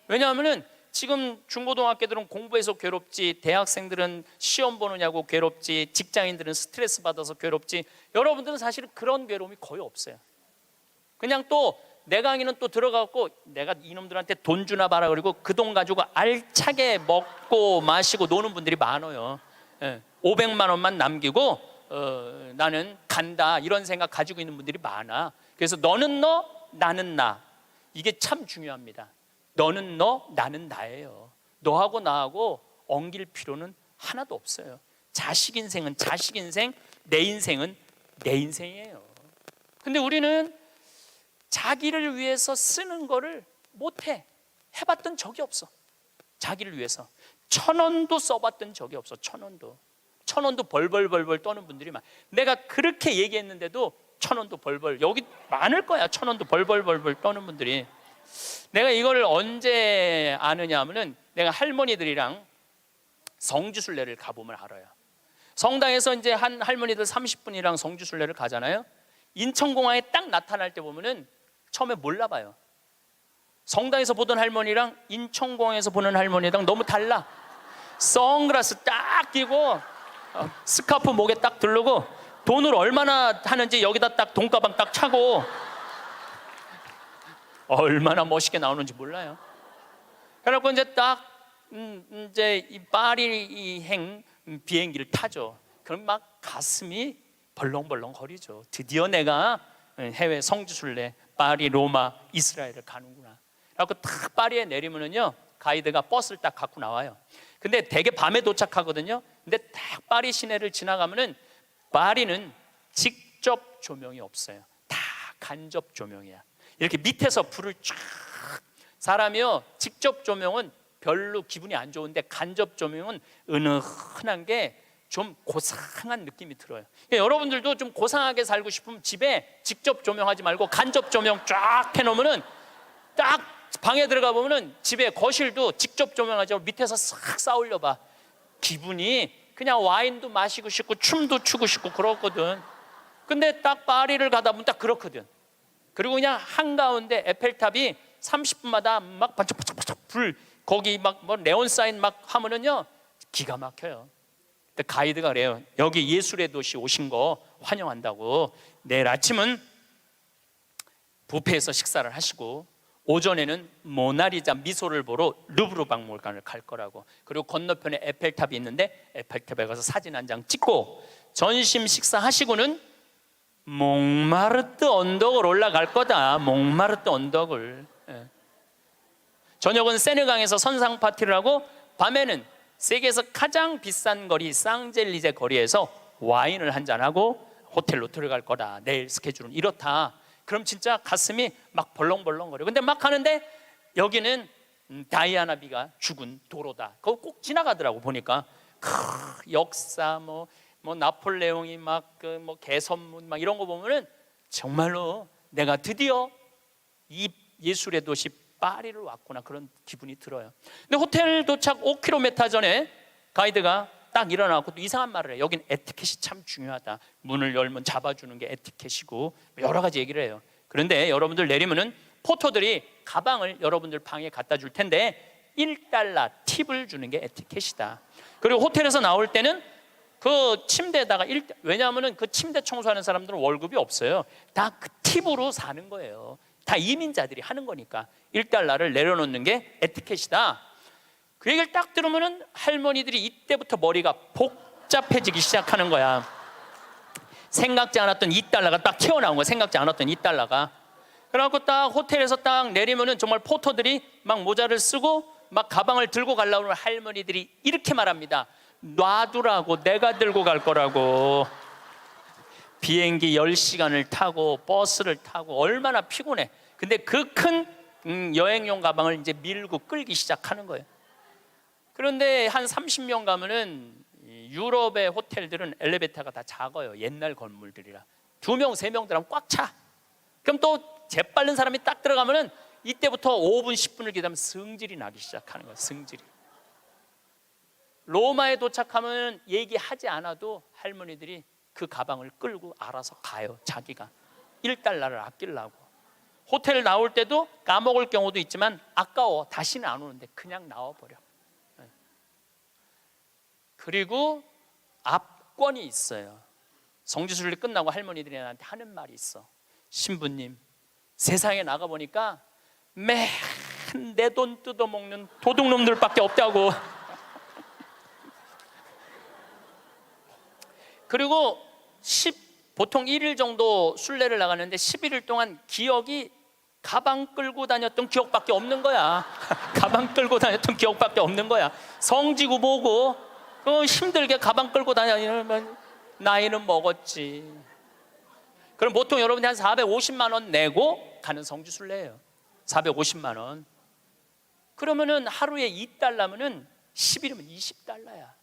[SPEAKER 2] 왜냐하면은 지금 중고등학교들은 공부해서 괴롭지, 대학생들은 시험 보느냐고 괴롭지, 직장인들은 스트레스 받아서 괴롭지, 여러분들은 사실은 그런 괴로움이 거의 없어요. 그냥 또 내 강의는 또 들어가고 내가 이놈들한테 돈 주나 봐라 그리고 그 돈 가지고 알차게 먹고 마시고 노는 분들이 많아요. 500만 원만 남기고 나는 간다 이런 생각 가지고 있는 분들이 많아. 그래서 너는 너, 나는 나. 이게 참 중요합니다. 너는 너, 나는 나예요. 너하고 나하고 엉길 필요는 하나도 없어요. 자식 인생은 자식 인생, 내 인생은 내 인생이에요. 근데 우리는 자기를 위해서 쓰는 거를 못해. 해봤던 적이 없어. 자기를 위해서 1,000원도 써봤던 적이 없어. 1,000원도 벌벌 떠는 분들이 많아. 내가 그렇게 얘기했는데도 1,000원도 벌벌, 여기 많을 거야. 1,000원도 벌벌 떠는 분들이. 내가 이걸 언제 아느냐 하면은 내가 할머니들이랑 성지순례를 가보면 알아요. 성당에서 이제 한 할머니들 30분이랑 성지순례를 가잖아요. 인천공항에 딱 나타날 때 보면은 처음에 몰라봐요. 성당에서 보던 할머니랑 인천공항에서 보는 할머니랑 너무 달라. 선글라스 딱 끼고 스카프 목에 딱 두르고 돈을 얼마나 하는지 여기다 딱 돈가방 딱 차고 얼마나 멋있게 나오는지 몰라요. 그래갖고 이제 딱 이제 이 파리행 비행기를 타죠. 그럼 막 가슴이 벌렁벌렁 거리죠. 드디어 내가 해외 성지순례 파리, 로마, 이스라엘을 가는구나. 그래갖고 딱 파리에 내리면은요 가이드가 버스를 딱 갖고 나와요. 근데 되게 밤에 도착하거든요. 근데 딱 파리 시내를 지나가면은 파리는 직접 조명이 없어요. 다 간접 조명이야. 이렇게 밑에서 불을 쫙, 사람이요 직접 조명은 별로 기분이 안 좋은데 간접 조명은 은은한 게 좀 고상한 느낌이 들어요. 그러니까 여러분들도 좀 고상하게 살고 싶으면 집에 직접 조명하지 말고 간접 조명 쫙 해놓으면은 딱 방에 들어가 보면은 집에 거실도 직접 조명하지 말고 밑에서 싹 쌓아올려봐. 기분이 그냥 와인도 마시고 싶고 춤도 추고 싶고 그렇거든. 근데 딱 파리를 가다 보면 딱 그렇거든. 그리고 그냥 한가운데 에펠탑이 30분마다 막 반짝반짝 불, 거기 막 뭐 네온 사인 막 하면은요 기가 막혀요. 근데 가이드가 그래요. 여기 예술의 도시 오신 거 환영한다고. 내일 아침은 뷔페에서 식사를 하시고 오전에는 모나리자 미소를 보러 루브르 박물관을 갈 거라고. 그리고 건너편에 에펠탑이 있는데 에펠탑에 가서 사진 한 장 찍고 점심 식사하시고는 몽마르트 언덕을 올라갈 거다. 몽마르트 언덕을. 저녁은 세느강에서 선상 파티를 하고 밤에는 세계에서 가장 비싼 거리 쌍젤리제 거리에서 와인을 한잔하고 호텔로 들어갈 거다. 내일 스케줄은 이렇다. 그럼 진짜 가슴이 막 벌렁벌렁거려. 근데 막 하는데 여기는 다이아나비가 죽은 도로다. 그거 꼭 지나가더라고. 보니까 역사 뭐 나폴레옹이 막 그 뭐 개선문 막 이런 거 보면은 정말로 내가 드디어 이 예술의 도시 파리를 왔구나 그런 기분이 들어요. 근데 호텔 도착 5km 전에 가이드가 딱 일어나고 또 이상한 말을 해. 여긴 에티켓이 참 중요하다. 문을 열면 잡아주는 게 에티켓이고 여러 가지 얘기를 해요. 그런데 여러분들 내리면은 포터들이 가방을 여러분들 방에 갖다 줄 텐데 $1 팁을 주는 게 에티켓이다. 그리고 호텔에서 나올 때는 그 침대에다가 왜냐하면은 그 침대 청소하는 사람들은 월급이 없어요. 다 그 팁으로 사는 거예요. 다 이민자들이 하는 거니까 $1를 내려놓는 게 에티켓이다. 그 얘기를 딱 들으면은 할머니들이 이때부터 머리가 복잡해지기 시작하는 거야. 생각지 않았던 $2가 딱 튀어나온 거야. 생각지 않았던 $2가. 그래갖고 딱 호텔에서 딱 내리면은 정말 포터들이 막 모자를 쓰고 막 가방을 들고 가려고 하는 할머니들이 이렇게 말합니다. 놔두라고, 내가 들고 갈 거라고. 비행기 10시간을 타고 버스를 타고 얼마나 피곤해. 근데 그 큰 여행용 가방을 이제 밀고 끌기 시작하는 거예요. 그런데 한 30년 가면은 유럽의 호텔들은 엘리베이터가 다 작아요. 옛날 건물들이라 2명, 3명 들어가면 꽉 차. 그럼 또 재빠른 사람이 딱 들어가면은 이때부터 5분, 10분을 기다리면 승질이 나기 시작하는 거예요. 승질이. 로마에 도착하면 얘기하지 않아도 할머니들이 그 가방을 끌고 알아서 가요. 자기가 $1를 아끼려고. 호텔 나올 때도 까먹을 경우도 있지만 아까워. 다시는 안 오는데 그냥 나와버려. 그리고 압권이 있어요. 성지순례 끝나고 할머니들이 나한테 하는 말이 있어. 신부님, 세상에 나가보니까 매일 내 돈 뜯어먹는 도둑놈들밖에 없다고. 그리고 보통 1일 정도 순례를 나가는데 11일 동안 기억이 가방 끌고 다녔던 기억밖에 없는 거야. 가방 끌고 다녔던 기억밖에 없는 거야. 성지고 뭐고 힘들게 가방 끌고 다니면 나이는 먹었지. 그럼 보통 여러분이 한 450만 원 내고 가는 성지순례예요. 450만 원. 그러면은 하루에 $2면은 10일이면 $20야.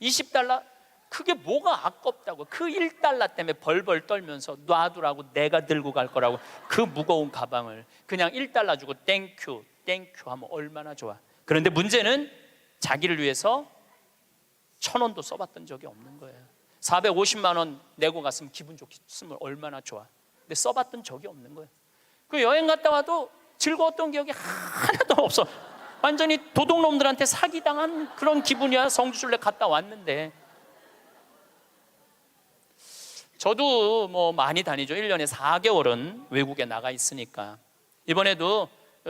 [SPEAKER 2] $20. 그게 뭐가 아깝다고. 그 $1 때문에 벌벌 떨면서 놔두라고, 내가 들고 갈 거라고. 그 무거운 가방을 그냥 $1 주고 땡큐 땡큐 하면 얼마나 좋아. 그런데 문제는 자기를 위해서 1,000원도 써봤던 적이 없는 거예요. 450만 원 내고 갔으면 기분 좋겠으면 얼마나 좋아. 근데 써봤던 적이 없는 거예요. 그 여행 갔다 와도 즐거웠던 기억이 하나도 없어. 완전히 도둑놈들한테 사기당한 그런 기분이야. 성지순례 갔다 왔는데. 저도 뭐 많이 다니죠. 1년에 4개월은 외국에 나가 있으니까. 이번에도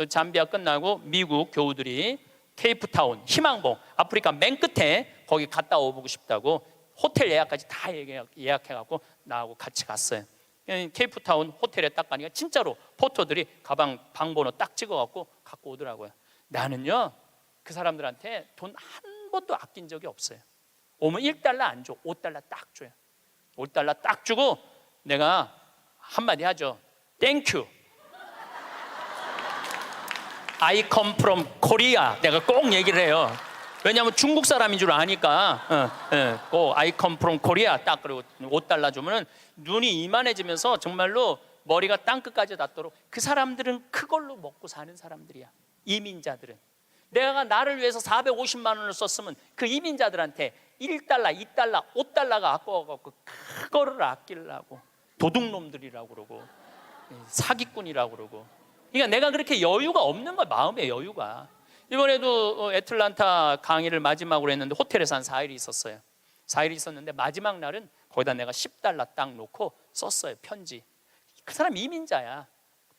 [SPEAKER 2] 잠비아 끝나고 미국 교우들이 케이프타운, 희망봉, 아프리카 맨 끝에 거기 갔다 오고 싶다고 호텔 예약까지 다 예약해갖고 나하고 같이 갔어요. 케이프타운 호텔에 딱 가니까 진짜로 포터들이 가방 방번호 딱 찍어갖고 갖고 오더라고요. 나는요 그 사람들한테 돈 한 번도 아낀 적이 없어요. 오면 $1 안 줘. $5 딱 줘요. $5 딱 주고 내가 한마디 하죠. 땡큐. I come from Korea. 내가 꼭 얘기를 해요. 왜냐하면 중국 사람인 줄 아니까. I come from Korea. 딱 그리고 $5 주면은 눈이 이만해지면서 정말로 머리가 땅끝까지 닿도록. 그 사람들은 그걸로 먹고 사는 사람들이야. 이민자들은. 내가 나를 위해서 450만 원을 썼으면 그 이민자들한테 $1, $2, $5가 아까워갖고 그거를 아끼려고. 도둑놈들이라고 그러고 사기꾼이라고 그러고. 그러니까 내가 그렇게 여유가 없는 거야. 마음의 여유가. 이번에도 애틀란타 강의를 마지막으로 했는데 호텔에서 한 4일이 있었어요. 4일이 있었는데 마지막 날은 거기다 내가 $10 딱 놓고 썼어요. 편지. 그 사람 이민자야.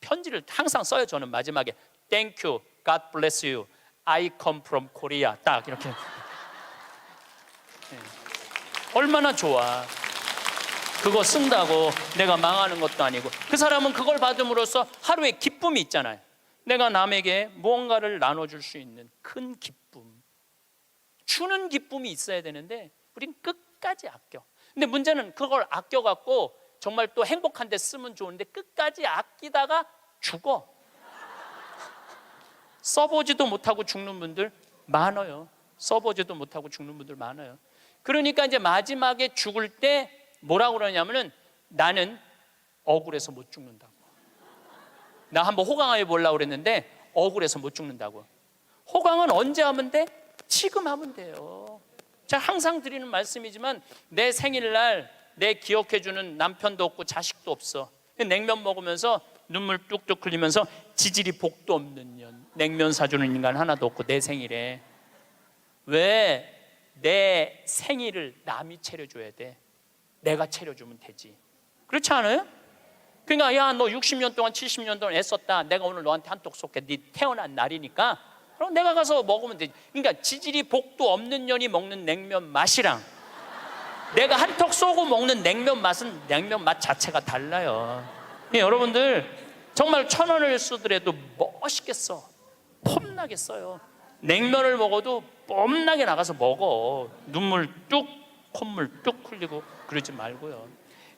[SPEAKER 2] 편지를 항상 써요. 저는 마지막에 Thank you, God bless you, I come from Korea. 딱 이렇게. 얼마나 좋아. 그거 쓴다고 내가 망하는 것도 아니고. 그 사람은 그걸 받음으로써 하루에 기쁨이 있잖아요. 내가 남에게 무언가를 나눠줄 수 있는 큰 기쁨. 주는 기쁨이 있어야 되는데 우린 끝까지 아껴. 근데 문제는 그걸 아껴갖고 정말 또 행복한 데 쓰면 좋은데 끝까지 아끼다가 죽어. 써보지도 못하고 죽는 분들 많아요. 써보지도 못하고 죽는 분들 많아요. 그러니까 이제 마지막에 죽을 때 뭐라고 그러냐면은 나는 억울해서 못 죽는다고. 나 한번 호강해 보려고 그랬는데 억울해서 못 죽는다고. 호강은 언제 하면 돼? 지금 하면 돼요. 제가 항상 드리는 말씀이지만 내 생일날 내 기억해주는 남편도 없고 자식도 없어. 냉면 먹으면서 눈물 뚝뚝 흘리면서 지질이 복도 없는 년, 냉면 사주는 인간 하나도 없고 내 생일에 왜 내 생일을 남이 차려줘야 돼? 내가 차려주면 되지. 그렇지 않아요? 그러니까 야, 너 60년 동안 70년 동안 애썼다. 내가 오늘 너한테 한턱 쏠게. 네 태어난 날이니까 그럼 내가 가서 먹으면 되지. 그러니까 지질이 복도 없는 년이 먹는 냉면 맛이랑 내가 한턱 쏘고 먹는 냉면 맛은 냉면 맛 자체가 달라요. 여러분들 정말 1,000원을 쓰더라도 멋있게 써. 폼나게 써요. 냉면을 먹어도 뽐나게 나가서 먹어. 눈물 뚝 콧물 뚝 흘리고 그러지 말고요.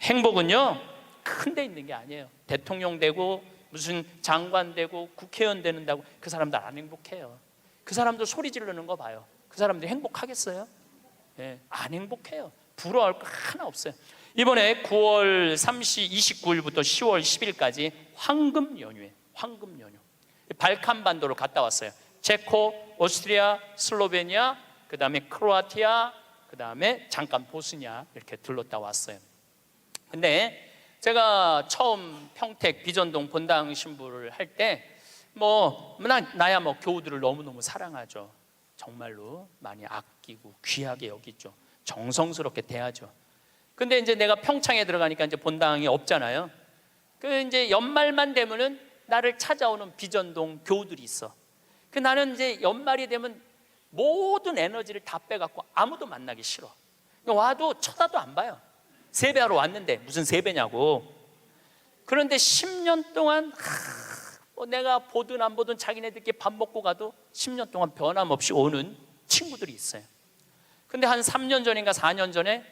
[SPEAKER 2] 행복은요 큰 데 있는 게 아니에요. 대통령 되고 무슨 장관 되고 국회의원 되는다고 그 사람들 안 행복해요. 그 사람들 소리 지르는 거 봐요. 그 사람들이 행복하겠어요? 안 행복해요. 부러워할 거 하나 없어요. 이번에 9월 29일부터 10월 10일까지 황금 연휴에 황금 연휴 발칸 반도를 갔다 왔어요. 체코, 오스트리아, 슬로베니아, 그 다음에 크로아티아, 그 다음에 잠깐 보스니아 이렇게 들렀다 왔어요. 근데 제가 처음 평택 비전동 본당 신부를 할 때 나야 교우들을 너무너무 사랑하죠. 정말로 많이 아끼고 귀하게 여기죠. 정성스럽게 대하죠. 근데 이제 내가 평창에 들어가니까 이제 본당이 없잖아요. 그 이제 연말만 되면은 나를 찾아오는 비전동 교우들이 있어. 그 나는 이제 연말이 되면 모든 에너지를 다 빼갖고 아무도 만나기 싫어. 와도 쳐다도 안 봐요. 세배하러 왔는데 무슨 세배냐고. 그런데 10년 동안 내가 보든 안 보든 자기네들끼리 밥 먹고 가도 10년 동안 변함없이 오는 친구들이 있어요. 근데 한 3년 전인가 4년 전에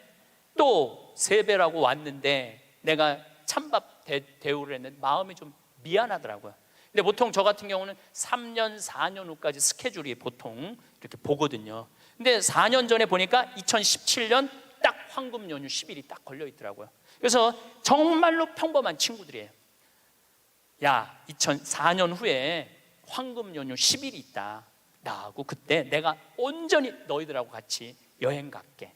[SPEAKER 2] 또 세배라고 왔는데 내가 찬밥 대우를 했는데 마음이 좀 미안하더라고요. 근데 보통 저 같은 경우는 3년, 4년 후까지 스케줄이 보통 이렇게 보거든요. 근데 4년 전에 보니까 2017년 딱 황금 연휴 10일이 딱 걸려 있더라고요. 그래서 정말로 평범한 친구들이에요. 야, 2004년 후에 황금 연휴 10일이 있다. 나하고 그때 내가 온전히 너희들하고 같이 여행 갈게.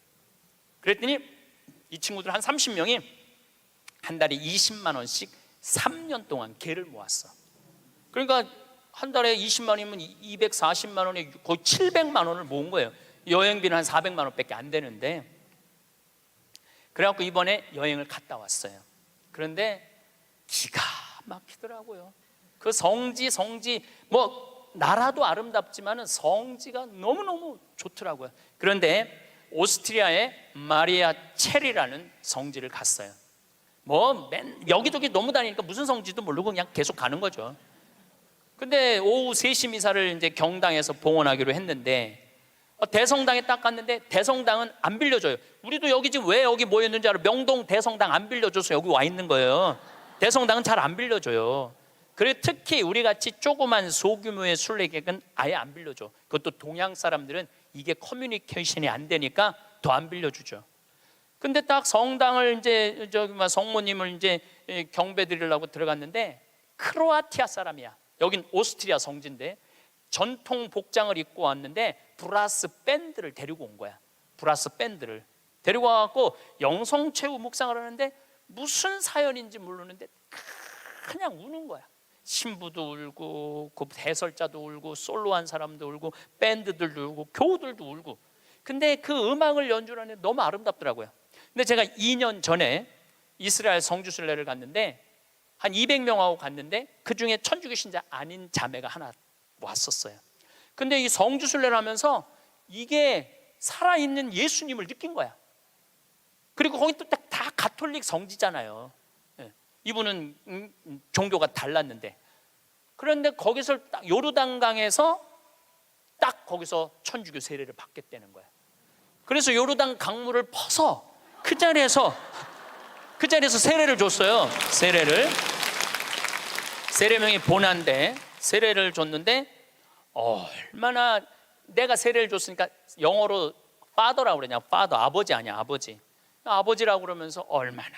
[SPEAKER 2] 그랬더니 이 친구들 한 30명이 한 달에 20만 원씩 3년 동안 개를 모았어. 그러니까 한 달에 20만 원이면 240만 원에 거의 700만 원을 모은 거예요. 여행비는 한 400만 원밖에 안 되는데. 그래갖고 이번에 여행을 갔다 왔어요. 그런데 기가 막히더라고요. 그 성지 나라도 아름답지만은 성지가 너무너무 좋더라고요. 그런데 오스트리아의 마리아 체리라는 성지를 갔어요. 여기저기 너무 다니니까 무슨 성지도 모르고 그냥 계속 가는 거죠. 근데 오후 3시 미사를 이제 경당에서 봉헌하기로 했는데 대성당에 딱 갔는데 대성당은 안 빌려줘요. 우리도 여기 지금 왜 여기 모였는지 알아? 명동 대성당 안 빌려줘서 여기 와 있는 거예요. 대성당은 잘 안 빌려줘요. 그리고 특히 우리같이 조그만 소규모의 순례객은 아예 안 빌려줘. 그것도 동양 사람들은 이게 커뮤니케이션이 안 되니까 더 안 빌려주죠. 근데 딱 성당을 이제 성모님을 이제 경배 드리려고 들어갔는데 크로아티아 사람이야. 여긴 오스트리아 성지인데 전통 복장을 입고 왔는데 브라스 밴드를 데리고 온 거야. 브라스 밴드를 데리고 와갖고 영성체후 묵상을 하는데 무슨 사연인지 모르는데 그냥 우는 거야. 신부도 울고 그 해설자도 울고 솔로한 사람도 울고 밴드들도 울고 교우들도 울고. 근데 그 음악을 연주하는데 너무 아름답더라고요. 근데 제가 2년 전에 이스라엘 성주순례를 갔는데 한 200명하고 갔는데 그중에 천주교 신자 아닌 자매가 하나 왔었어요. 근데 이 성주순례를 하면서 이게 살아있는 예수님을 느낀 거야. 그리고 거기 또 다 가톨릭 성지잖아요. 이분은 종교가 달랐는데. 그런데 거기서 딱 요르단강에서 딱 거기서 천주교 세례를 받겠다는 거야. 그래서 요르단 강물을 퍼서 그 자리에서 세례를 줬어요. 세례명이 보난데 세례를 줬는데 얼마나 내가 세례를 줬으니까 영어로 father라고 그러냐. father, 아버지 아니야. 아버지라고 그러면서 얼마나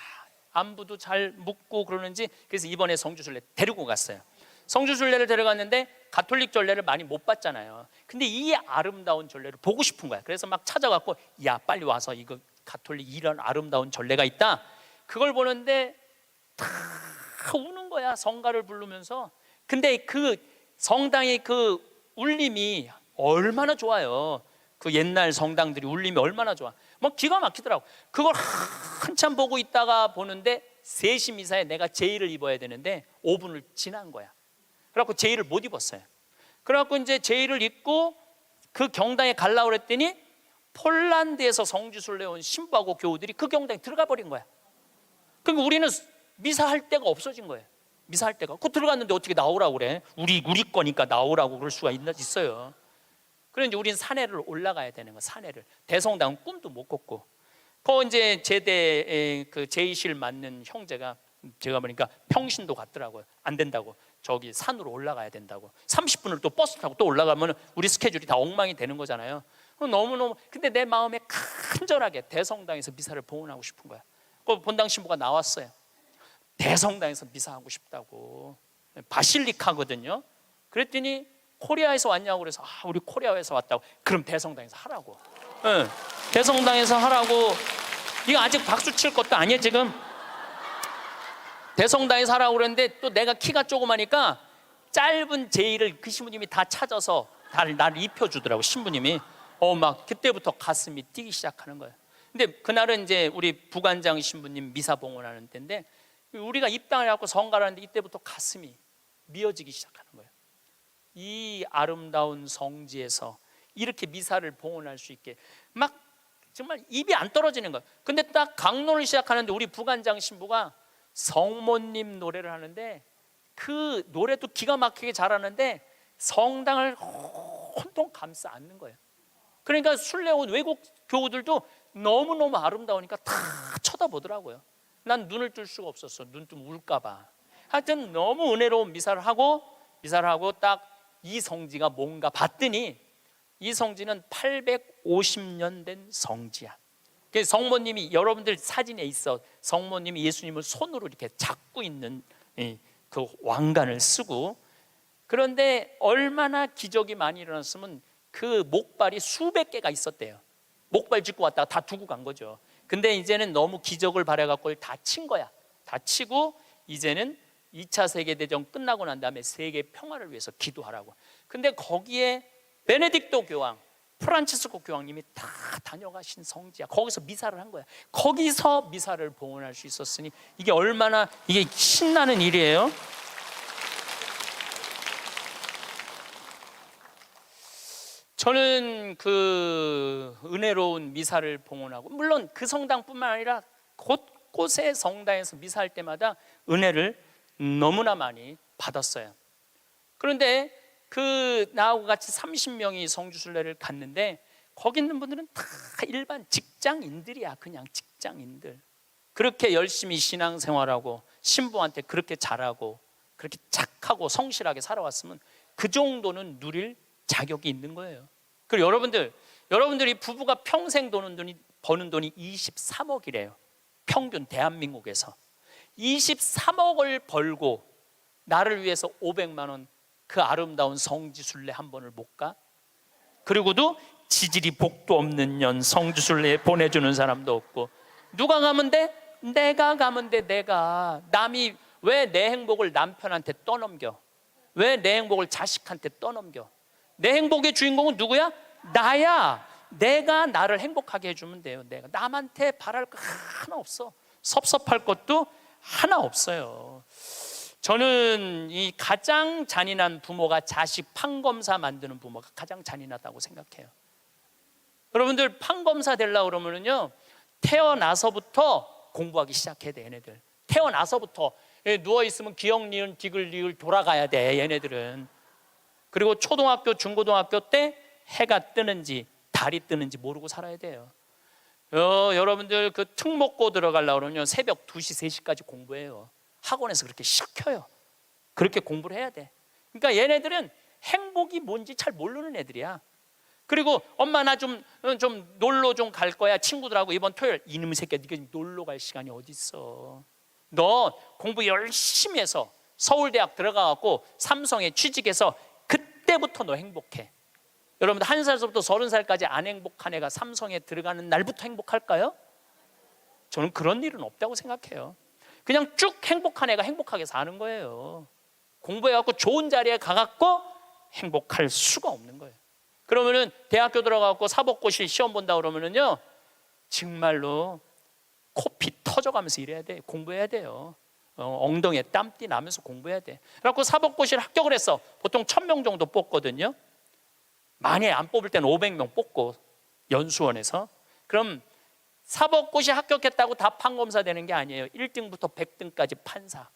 [SPEAKER 2] 안부도 잘 묻고 그러는지. 그래서 이번에 성주순례 데리고 갔어요. 성주순례를 데려갔는데 가톨릭 전례를 많이 못 봤잖아요. 근데 이 아름다운 전례를 보고 싶은 거야. 그래서 막 찾아갖고 야 빨리 와서 이거 가톨릭 이런 아름다운 전례가 있다. 그걸 보는데 다 우는 거야. 성가를 부르면서. 근데 그 성당의 그 울림이 얼마나 좋아요. 그 옛날 성당들이 울림이 얼마나 좋아. 뭐 기가 막히더라고. 그걸 한참 보고 있다가 보는데 3시 미사에 내가 제의를 입어야 되는데 5분을 지난 거야. 그래갖고 제의를 못 입었어요. 그래갖고 이제 제의를 입고 그 경당에 가려고 그랬더니 폴란드에서 성지순례 온 신부하고 교우들이 그 경당에 들어가 버린 거야. 그러니까 우리는 미사할 데가 없어진 거예요. 미사할 데가. 그 들어갔는데 어떻게 나오라고 그래? 우리 거니까 나오라고 그럴 수가 있어요. 그래서 이제 우리는 산에를 올라가야 되는 거야. 산에를. 대성당은 꿈도 못 꿨고. 그 이제 제대 그 제의실 맡는 형제가 제가 보니까 평신도 갔더라고요. 안 된다고. 저기 산으로 올라가야 된다고. 30분을 또 버스 타고 또 올라가면 우리 스케줄이 다 엉망이 되는 거잖아요. 너무너무. 근데 내 마음에 간절하게 대성당에서 미사를 봉헌하고 싶은 거야. 그 본당 신부가 나왔어요. 대성당에서 미사하고 싶다고. 바실리카거든요. 그랬더니 코리아에서 왔냐고 그래서 우리 코리아에서 왔다고. 그럼 대성당에서 하라고. 네, 대성당에서 하라고. 이거 아직 박수 칠 것도 아니에요 지금. 대성당에서 하라고 그랬는데 또 내가 키가 조그마니까 짧은 제의를 그 신부님이 다 찾아서 나를 입혀주더라고. 신부님이. 막 그때부터 가슴이 뛰기 시작하는 거예요. 근데 그날은 이제 우리 부관장 신부님 미사 봉헌하는 때인데 우리가 입당을 해갖고 성가를 하는데 이때부터 가슴이 미어지기 시작하는 거예요. 이 아름다운 성지에서 이렇게 미사를 봉헌할 수 있게 막 정말 입이 안 떨어지는 거예요. 근데 딱 강론을 시작하는데 우리 부관장 신부가 성모님 노래를 하는데 그 노래도 기가 막히게 잘하는데 성당을 혼통 감싸 안는 거예요. 그러니까 순례 온 외국 교우들도 너무너무 아름다우니까 다 쳐다보더라고요. 난 눈을 뜰 수가 없었어. 눈 뜨면 울까 봐. 하여튼 너무 은혜로운 미사를 하고 딱 이 성지가 뭔가 봤더니 이 성지는 850년 된 성지야. 성모님이 여러분들 사진에 있어. 성모님이 예수님을 손으로 이렇게 잡고 있는 그 왕관을 쓰고. 그런데 얼마나 기적이 많이 일어났으면 그 목발이 수백 개가 있었대요. 목발 짚고 왔다가 다 두고 간 거죠. 근데 이제는 너무 기적을 바라갖고 다 친 거야. 다 치고 이제는 2차 세계대전 끝나고 난 다음에 세계 평화를 위해서 기도하라고. 근데 거기에 베네딕토 교황, 프란치스코 교황님이 다 다녀가신 성지야. 거기서 미사를 한 거야. 거기서 미사를 봉헌할 수 있었으니 이게 얼마나 이게 신나는 일이에요. 저는 그 은혜로운 미사를 봉헌하고, 물론 그 성당뿐만 아니라 곳곳의 성당에서 미사할 때마다 은혜를 너무나 많이 받았어요. 그런데 나하고 같이 30명이 성주순례를 갔는데 거기 있는 분들은 다 일반 직장인들이야. 그냥 직장인들. 그렇게 열심히 신앙생활하고 신부한테 그렇게 잘하고 그렇게 착하고 성실하게 살아왔으면 그 정도는 누릴 자격이 있는 거예요. 그리고 여러분들이 부부가 평생 버는 돈이 23억이래요. 평균 대한민국에서 23억을 벌고 나를 위해서 500만 원 그 아름다운 성지순례 한 번을 못 가? 그리고도 지질이 복도 없는 년 성지순례에 보내주는 사람도 없고. 누가 가면 돼? 내가 가면 돼. 내가. 남이 왜 내 행복을 남편한테 떠넘겨? 왜 내 행복을 자식한테 떠넘겨? 내 행복의 주인공은 누구야? 나야. 내가 나를 행복하게 해주면 돼요. 내가 남한테 바랄 거 하나 없어. 섭섭할 것도 하나 없어요. 저는 이 가장 잔인한 부모가 자식 판검사 만드는 부모가 가장 잔인하다고 생각해요. 여러분들 판검사 되려고 그러면요 태어나서부터 공부하기 시작해야 돼. 얘네들 태어나서부터 누워있으면 기역 니은 디귿 리을 돌아가야 돼. 얘네들은. 그리고 초등학교 중고등학교 때 해가 뜨는지 달이 뜨는지 모르고 살아야 돼요. 여러분들 그 특목고 들어가려고 그러면 새벽 2시 3시까지 공부해요. 학원에서 그렇게 시켜요. 그렇게 공부를 해야 돼. 그러니까 얘네들은 행복이 뭔지 잘 모르는 애들이야. 그리고 엄마 나 좀 놀러 좀 갈 거야. 친구들하고 이번 토요일. 이놈의 새끼야 네가 놀러 갈 시간이 어디 있어. 너 공부 열심히 해서 서울대학 들어가갖고 삼성에 취직해서 그때부터 너 행복해. 여러분들 1살서부터 30살까지 안 행복한 애가 삼성에 들어가는 날부터 행복할까요? 저는 그런 일은 없다고 생각해요. 그냥 쭉 행복한 애가 행복하게 사는 거예요. 공부해갖고 좋은 자리에 가갖고 행복할 수가 없는 거예요. 그러면은 대학교 들어가갖고 사법고시 시험 본다 그러면은요, 정말로 코피 터져가면서 일해야 돼. 공부해야 돼요. 엉덩이에 땀띠 나면서 공부해야 돼. 그래갖고 사법고시를 합격을 했어. 보통 1000명 정도 뽑거든요. 많이 안 뽑을 때는 500명 뽑고, 연수원에서. 그럼 사법고시 합격했다고 다 판검사 되는 게 아니에요. 1등부터 100등까지 판사,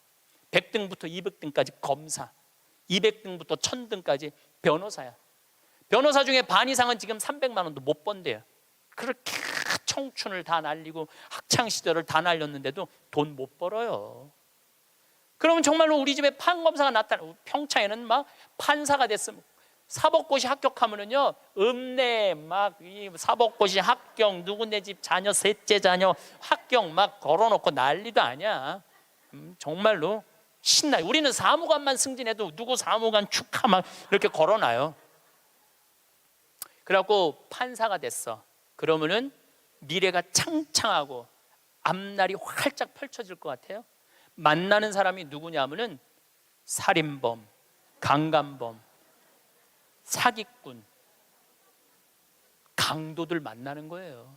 [SPEAKER 2] 100등부터 200등까지 검사, 200등부터 1000등까지 변호사야. 변호사 중에 반 이상은 지금 300만 원도 못 번대요. 그렇게 청춘을 다 날리고 학창시절을 다 날렸는데도 돈 못 벌어요. 그러면 정말로 우리 집에 판검사가 나타나, 평창에는 막 판사가 됐으면, 사법고시 합격하면은요, 읍내 막 이 사법고시 합격, 누구네 집 자녀, 셋째 자녀 합격 막 걸어놓고 난리도 아니야. 정말로 신나요. 우리는 사무관만 승진해도 누구 사무관 축하 막 이렇게 걸어놔요. 그래갖고 판사가 됐어. 그러면은 미래가 창창하고 앞날이 활짝 펼쳐질 것 같아요. 만나는 사람이 누구냐면은 살인범, 강간범, 사기꾼, 강도들 만나는 거예요.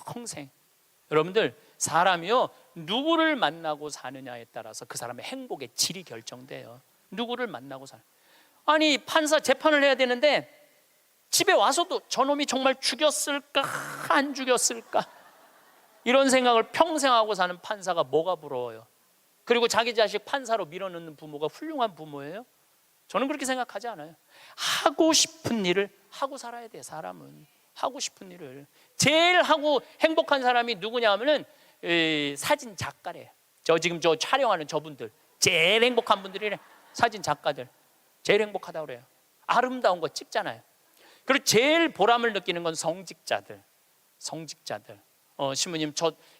[SPEAKER 2] 평생. 여러분들, 사람이요, 누구를 만나고 사느냐에 따라서 그 사람의 행복의 질이 결정돼요. 누구를 만나고 사는. 아니, 판사 재판을 해야 되는데 집에 와서도 저놈이 정말 죽였을까 안 죽였을까 이런 생각을 평생 하고 사는 판사가 뭐가 부러워요? 그리고 자기 자식 판사로 밀어넣는 부모가 훌륭한 부모예요? 저는 그렇게 생각하지 않아요. 하고 싶은 일을 하고 살아야 돼. 사람은 하고 싶은 일을. 제일 하고 행복한 사람이 누구냐 하면은 사진 작가래요. 지금 촬영하는 저분들 제일 행복한 분들이래. 사진 작가들 제일 행복하다고 그래요. 아름다운 거 찍잖아요. 그리고 제일 보람을 느끼는 건 성직자들.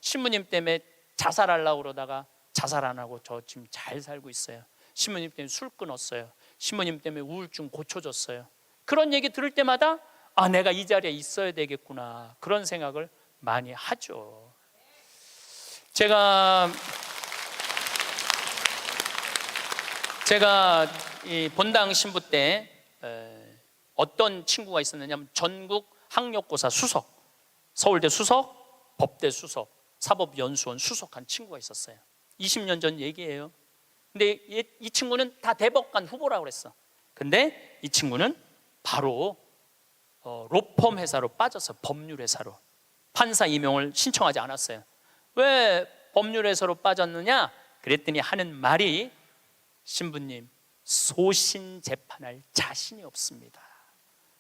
[SPEAKER 2] 신부님 때문에 자살하려고 그러다가 자살 안 하고 저 지금 잘 살고 있어요. 신부님 때문에 술 끊었어요. 신부님 때문에 우울증 고쳐졌어요. 그런 얘기 들을 때마다 아, 내가 이 자리에 있어야 되겠구나, 그런 생각을 많이 하죠. 제가 이 본당 신부 때 어떤 친구가 있었느냐면 전국 학력고사 수석, 서울대 수석, 법대 수석, 사법연수원 수석한 친구가 있었어요. 20년 전 얘기예요. 근데 이 친구는 다 대법관 후보라고 그랬어. 근데 이 친구는 바로 로펌 회사로 빠져서 법률 회사로, 판사 임용을 신청하지 않았어요. 왜 법률 회사로 빠졌느냐? 그랬더니 하는 말이, 신부님, 소신 재판할 자신이 없습니다.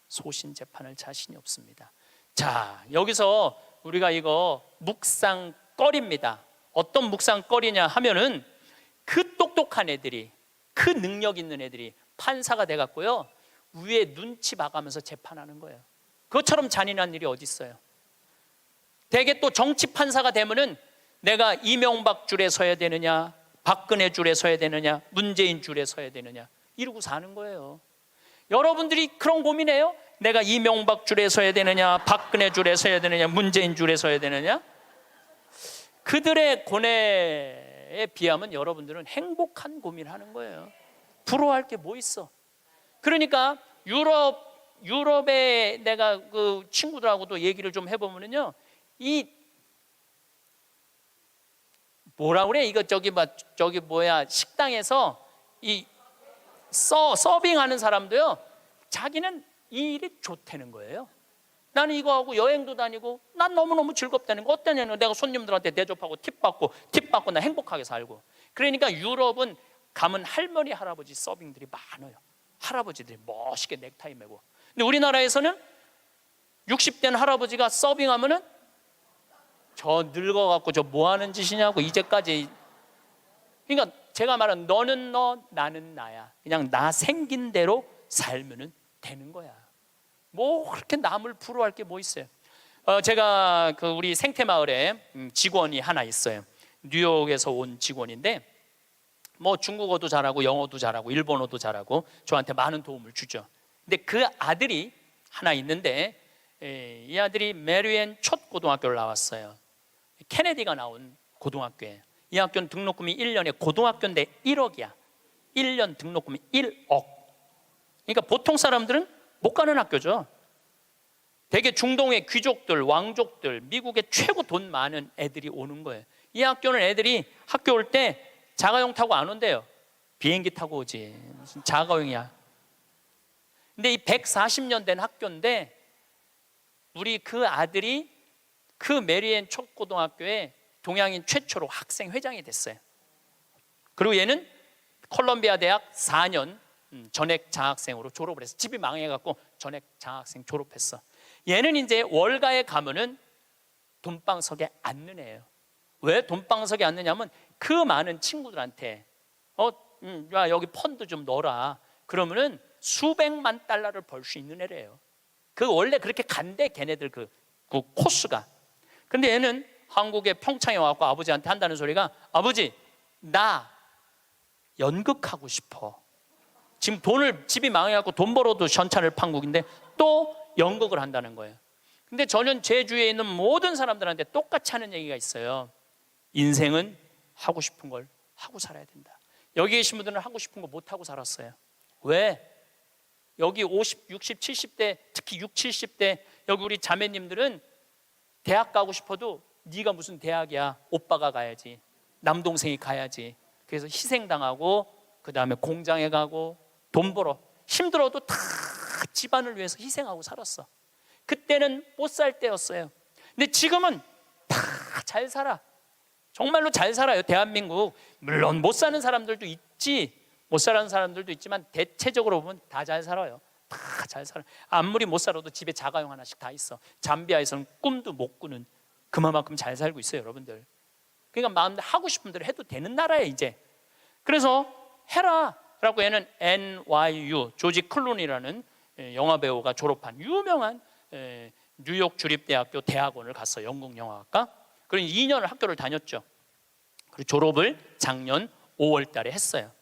[SPEAKER 2] 소신 재판할 자신이 없습니다. 자, 여기서 우리가 이거 묵상거리입니다. 어떤 묵상거리냐 하면은 그 똑똑한 애들이, 그 능력 있는 애들이 판사가 돼갖고요, 위에 눈치 봐가면서 재판하는 거예요. 그것처럼 잔인한 일이 어디 있어요? 대개 또 정치 판사가 되면은 내가 이명박 줄에 서야 되느냐, 박근혜 줄에 서야 되느냐, 문재인 줄에 서야 되느냐 이러고 사는 거예요. 여러분들이 그런 고민해요? 내가 이명박 줄에 서야 되느냐, 박근혜 줄에 서야 되느냐, 문재인 줄에 서야 되느냐? 그들의 고뇌에 비하면 여러분들은 행복한 고민을 하는 거예요. 부러워할 게 뭐 있어? 그러니까 유럽에 내가 그 친구들하고도 얘기를 좀 해보면요, 이 뭐라 그래? 이거 저기 뭐야, 식당에서 이 서빙하는 사람도요, 자기는 이 일이 좋다는 거예요. 나는 이거 하고 여행도 다니고 난 너무너무 즐겁다는 거. 어떠냐면 내가 손님들한테 대접하고 팁 받고 나 행복하게 살고. 그러니까 유럽은 가면 할머니 할아버지 서빙들이 많아요. 할아버지들이 멋있게 넥타이 메고. 근데 우리나라에서는 60대는 할아버지가 서빙하면은 저 늙어갖고 저 뭐 하는 짓이냐고, 이제까지. 그러니까 제가 말한 너는 너, 나는 나야. 그냥 나 생긴 대로 살면은 되는 거야. 뭐 그렇게 남을 부러워할 게 뭐 있어요? 제가 그 우리 생태마을에 직원이 하나 있어요. 뉴욕에서 온 직원인데 뭐 중국어도 잘하고 영어도 잘하고 일본어도 잘하고 저한테 많은 도움을 주죠. 근데 그 아들이 하나 있는데 이 아들이 메리앤 첫 고등학교를 나왔어요. 케네디가 나온 고등학교예요. 이 학교는 등록금이 1년에 고등학교인데 1억이야. 1년 등록금이 1억. 그러니까 보통 사람들은 못 가는 학교죠. 되게 중동의 귀족들, 왕족들, 미국의 최고 돈 많은 애들이 오는 거예요. 이 학교는 애들이 학교 올 때 자가용 타고 안 온대요. 비행기 타고 오지. 무슨 자가용이야. 근데 이 140년 된 학교인데 우리 그 아들이 그 메리앤 촉고등학교에 동양인 최초로 학생 회장이 됐어요. 그리고 얘는 콜롬비아 대학 4년 전액 장학생으로 졸업을 했어. 집이 망해갖고 전액 장학생 졸업했어. 얘는 이제 월가에 가면은 돈방석에 앉는 애예요. 왜 돈방석에 앉느냐면 그 많은 친구들한테 야 여기 펀드 좀 넣어라. 그러면은 수백만 달러를 벌 수 있는 애래요. 그 원래 그렇게 간대 걔네들 그 코스가. 근데 얘는 한국에 평창에 와갖고 아버지한테 한다는 소리가 아버지 나 연극하고 싶어. 지금 집이 망해갖고 돈 벌어도 현찰을 판국인데 또 연극을 한다는 거예요. 근데 저는 제 주위에 있는 모든 사람들한테 똑같이 하는 얘기가 있어요. 인생은 하고 싶은 걸 하고 살아야 된다. 여기 계신 분들은 하고 싶은 거 못 하고 살았어요. 왜? 여기 50, 60, 70대 특히 6, 70대 여기 우리 자매님들은 대학 가고 싶어도 네가 무슨 대학이야. 오빠가 가야지. 남동생이 가야지. 그래서 희생당하고 그 다음에 공장에 가고 돈 벌어. 힘들어도 다 집안을 위해서 희생하고 살았어. 그때는 못 살 때였어요. 근데 지금은 다 잘 살아. 정말로 잘 살아요. 대한민국. 물론 못 사는 사람들도 있지. 못 사는 사람들도 있지만 대체적으로 보면 다 잘 살아요. 다 잘 살아. 아무리 못 살아도 집에 자가용 하나씩 다 있어. 잠비아에서는 꿈도 못 꾸는 그만큼 잘 살고 있어요, 여러분들. 그러니까 마음대로 하고 싶은 대로 해도 되는 나라예요, 이제. 그래서 해라라고 얘는 NYU 조지 클루니라는 영화 배우가 졸업한 유명한 뉴욕 주립대학교 대학원을 갔어요. 영국 영화학과. 그리고 2년을 학교를 다녔죠. 그리고 졸업을 작년 5월 달에 했어요.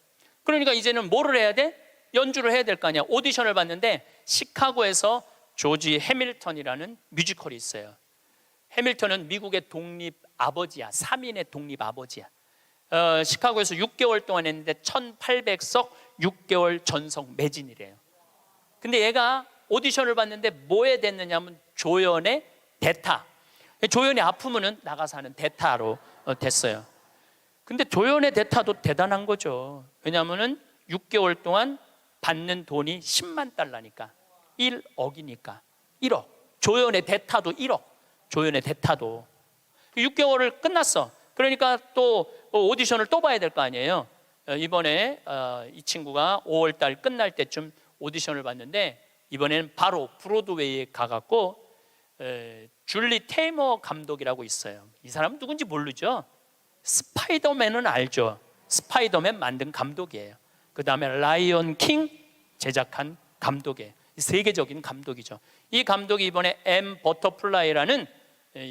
[SPEAKER 2] 그러니까 이제는 뭐를 해야 돼? 연주를 해야 될 거 아니야. 오디션을 봤는데 시카고에서 조지 해밀턴이라는 뮤지컬이 있어요. 해밀턴은 미국의 독립 아버지야. 3인의 독립 아버지야. 시카고에서 6개월 동안 했는데 1800석 6개월 전석 매진이래요. 근데 얘가 오디션을 봤는데 뭐에 됐느냐면 조연의 대타. 조연이 아프면은 나가서 하는 대타로 됐어요. 근데 조연의 대타도 대단한 거죠. 왜냐하면은 6개월 동안 받는 돈이 10만 달러니까 1억이니까 1억. 조연의 대타도 1억. 조연의 대타도 6개월을 끝났어. 그러니까 또 오디션을 또 봐야 될 거 아니에요. 이번에 이 친구가 5월 달 끝날 때쯤 오디션을 봤는데 이번에는 바로 브로드웨이에 가갖고 줄리 테이머 감독이라고 있어요. 이 사람은 누군지 모르죠. 스파이더맨은 알죠. 스파이더맨 만든 감독이에요. 그 다음에 라이언 킹 제작한 감독이에요. 세계적인 감독이죠. 이 감독이 이번에 M 버터플라이라는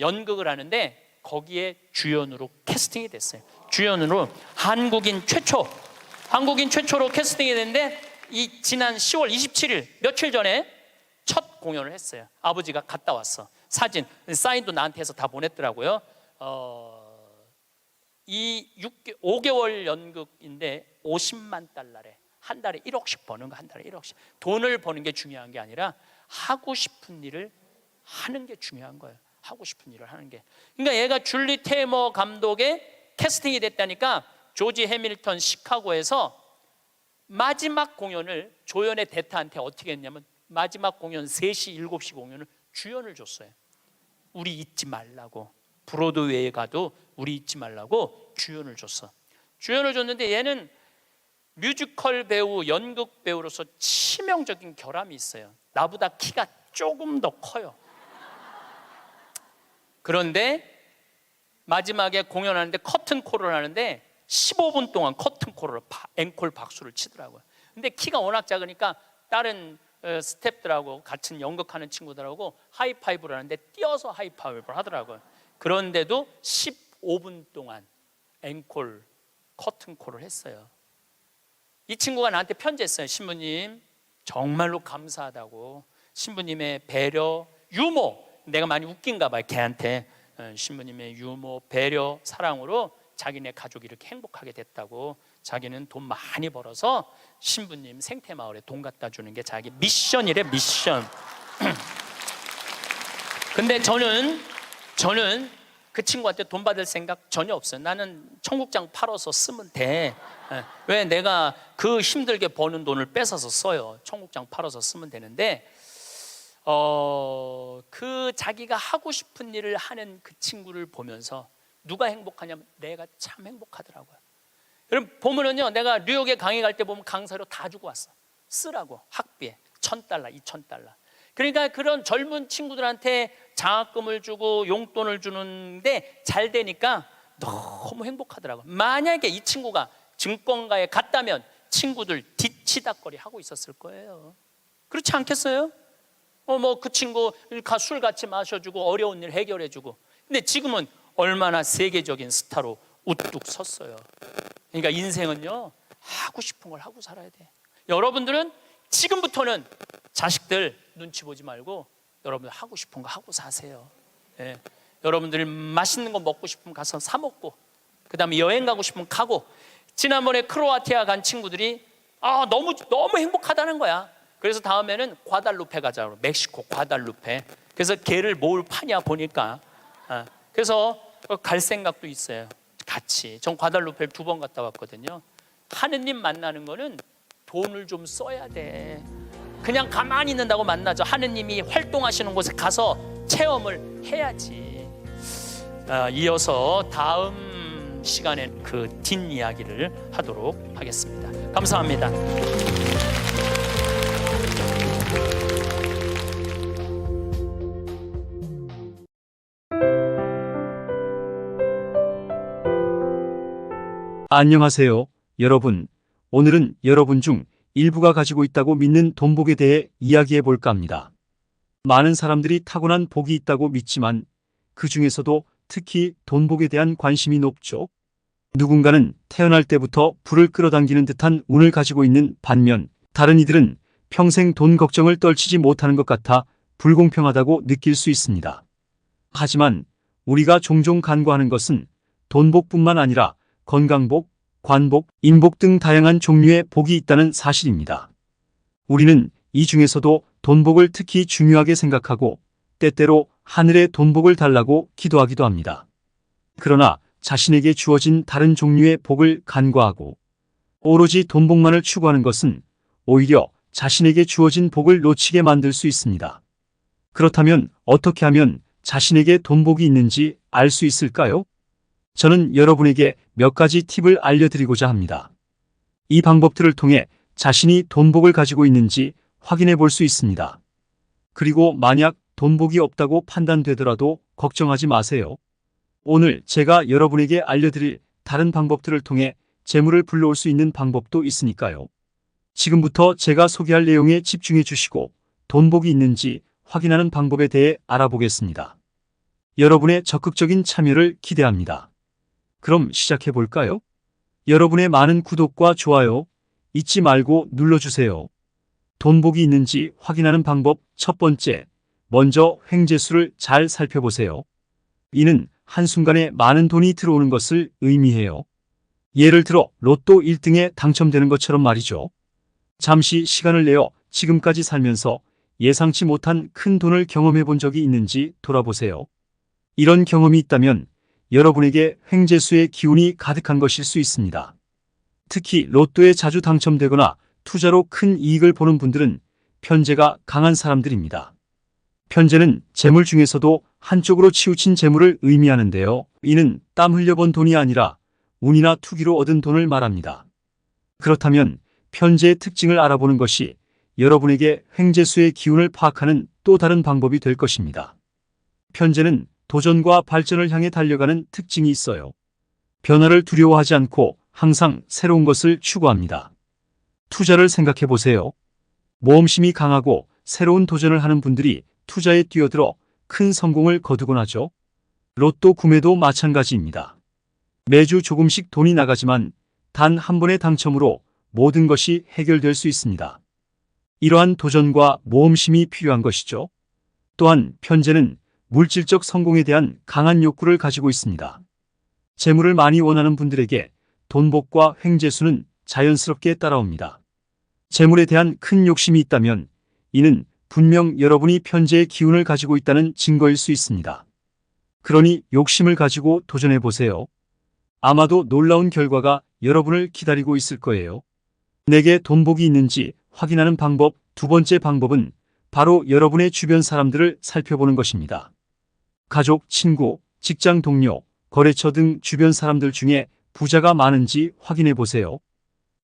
[SPEAKER 2] 연극을 하는데 거기에 주연으로 캐스팅이 됐어요. 주연으로 한국인 최초로 캐스팅이 됐는데 이 지난 10월 27일 며칠 전에 첫 공연을 했어요. 아버지가 갔다 왔어. 사진, 사인도 나한테 해서 다 보냈더라고요. 이 5개월 연극인데 50만 달러래. 한 달에 1억씩 버는 거, 한 달에 1억씩. 돈을 버는 게 중요한 게 아니라 하고 싶은 일을 하는 게 중요한 거예요. 하고 싶은 일을 하는 게. 그러니까 얘가 줄리 테이머 감독의 캐스팅이 됐다니까 조지 해밀턴 시카고에서 마지막 공연을 조연의 대타한테 어떻게 했냐면 마지막 공연 3시, 7시 공연을 주연을 줬어요. 우리 잊지 말라고. 브로드웨이에 가도 우리 잊지 말라고 주연을 줬어. 주연을 줬는데 얘는 뮤지컬 배우, 연극 배우로서 치명적인 결함이 있어요. 나보다 키가 조금 더 커요. 그런데 마지막에 공연하는데 커튼콜을 하는데 15분 동안 커튼콜을 앵콜 박수를 치더라고요. 근데 키가 워낙 작으니까 다른 스태프들하고 같은 연극하는 친구들하고 하이파이브를 하는데 뛰어서 하이파이브를 하더라고요. 그런데도 15분 동안 앵콜 커튼콜을 했어요. 이 친구가 나한테 편지했어요. 신부님, 정말로 감사하다고. 신부님의 배려, 유머, 내가 많이 웃긴가 봐요, 걔한테. 신부님의 유머, 배려, 사랑으로 자기네 가족이 이렇게 행복하게 됐다고. 자기는 돈 많이 벌어서 신부님 생태마을에 돈 갖다 주는 게 자기 미션이래, 미션. 근데 저는 그 친구한테 돈 받을 생각 전혀 없어요. 나는 청국장 팔아서 쓰면 돼. 왜 내가 그 힘들게 버는 돈을 뺏어서 써요. 청국장 팔아서 쓰면 되는데, 그 자기가 하고 싶은 일을 하는 그 친구를 보면서 누가 행복하냐면 내가 참 행복하더라고요. 여러분 보면은요, 내가 뉴욕에 강의 갈 때 보면 강사료 다 주고 왔어. 쓰라고, 학비에 $1,000, $2,000. 그러니까 그런 젊은 친구들한테 장학금을 주고 용돈을 주는데 잘 되니까 너무 행복하더라고요. 만약에 이 친구가 증권가에 갔다면 친구들 뒤치다거리 하고 있었을 거예요. 그렇지 않겠어요? 뭐 그 친구 술 같이 마셔주고 어려운 일 해결해주고. 근데 지금은 얼마나 세계적인 스타로 우뚝 섰어요. 그러니까 인생은요, 하고 싶은 걸 하고 살아야 돼. 여러분들은 지금부터는 자식들 눈치 보지 말고 여러분들 하고 싶은 거 하고 사세요. 예. 여러분들이 맛있는 거 먹고 싶으면 가서 사 먹고, 그 다음에 여행 가고 싶으면 가고. 지난번에 크로아티아 간 친구들이 너무 행복하다는 거야. 그래서 다음에는 과달루페 가자고, 멕시코 과달루페. 그래서 개를 뭘 파냐 보니까, 그래서 갈 생각도 있어요. 같이. 전 과달루페를 2번 갔다 왔거든요. 하느님 만나는 거는 돈을 좀 써야 돼. 그냥 가만히 있는다고 만나죠. 하느님이 활동하시는 곳에 가서 체험을 해야지. 이어서 다음 시간에 그 뒷이야기를 하도록 하겠습니다. 감사합니다.
[SPEAKER 3] 안녕하세요, 여러분. 오늘은 여러분 중 일부가 가지고 있다고 믿는 돈복에 대해 이야기해 볼까 합니다. 많은 사람들이 타고난 복이 있다고 믿지만 그 중에서도 특히 돈복에 대한 관심이 높죠. 누군가는 태어날 때부터 불을 끌어당기는 듯한 운을 가지고 있는 반면 다른 이들은 평생 돈 걱정을 떨치지 못하는 것 같아 불공평하다고 느낄 수 있습니다. 하지만 우리가 종종 간과하는 것은 돈복뿐만 아니라 건강복, 관복, 인복 등 다양한 종류의 복이 있다는 사실입니다. 우리는 이 중에서도 돈복을 특히 중요하게 생각하고 때때로 하늘에 돈복을 달라고 기도하기도 합니다. 그러나 자신에게 주어진 다른 종류의 복을 간과하고 오로지 돈복만을 추구하는 것은 오히려 자신에게 주어진 복을 놓치게 만들 수 있습니다. 그렇다면 어떻게 하면 자신에게 돈복이 있는지 알 수 있을까요? 저는 여러분에게 몇 가지 팁을 알려드리고자 합니다. 이 방법들을 통해 자신이 돈복을 가지고 있는지 확인해 볼 수 있습니다. 그리고 만약 돈복이 없다고 판단되더라도 걱정하지 마세요. 오늘 제가 여러분에게 알려드릴 다른 방법들을 통해 재물을 불러올 수 있는 방법도 있으니까요. 지금부터 제가 소개할 내용에 집중해 주시고 돈복이 있는지 확인하는 방법에 대해 알아보겠습니다. 여러분의 적극적인 참여를 기대합니다. 그럼 시작해 볼까요? 여러분의 많은 구독과 좋아요 잊지 말고 눌러주세요. 돈복이 있는지 확인하는 방법 첫 번째, 먼저 횡재수를 잘 살펴보세요. 이는 한순간에 많은 돈이 들어오는 것을 의미해요. 예를 들어 로또 1등에 당첨되는 것처럼 말이죠. 잠시 시간을 내어 지금까지 살면서 예상치 못한 큰 돈을 경험해 본 적이 있는지 돌아보세요. 이런 경험이 있다면 여러분에게 횡재수의 기운이 가득한 것일 수 있습니다. 특히 로또에 자주 당첨되거나 투자로 큰 이익을 보는 분들은 편재가 강한 사람들입니다. 편재는 재물 중에서도 한쪽으로 치우친 재물을 의미하는데요. 이는 땀 흘려번 돈이 아니라 운이나 투기로 얻은 돈을 말합니다. 그렇다면 편재의 특징을 알아보는 것이 여러분에게 횡재수의 기운을 파악하는 또 다른 방법이 될 것입니다. 편재는 도전과 발전을 향해 달려가는 특징이 있어요. 변화를 두려워하지 않고 항상 새로운 것을 추구합니다. 투자를 생각해 보세요. 모험심이 강하고 새로운 도전을 하는 분들이 투자에 뛰어들어 큰 성공을 거두곤 하죠. 로또 구매도 마찬가지입니다. 매주 조금씩 돈이 나가지만 단 한 번의 당첨으로 모든 것이 해결될 수 있습니다. 이러한 도전과 모험심이 필요한 것이죠. 또한 편재는 물질적 성공에 대한 강한 욕구를 가지고 있습니다. 재물을 많이 원하는 분들에게 돈복과 횡재수는 자연스럽게 따라옵니다. 재물에 대한 큰 욕심이 있다면 이는 분명 여러분이 편재의 기운을 가지고 있다는 증거일 수 있습니다. 그러니 욕심을 가지고 도전해 보세요. 아마도 놀라운 결과가 여러분을 기다리고 있을 거예요. 내게 돈복이 있는지 확인하는 방법, 두 번째 방법은 바로 여러분의 주변 사람들을 살펴보는 것입니다. 가족, 친구, 직장 동료, 거래처 등 주변 사람들 중에 부자가 많은지 확인해 보세요.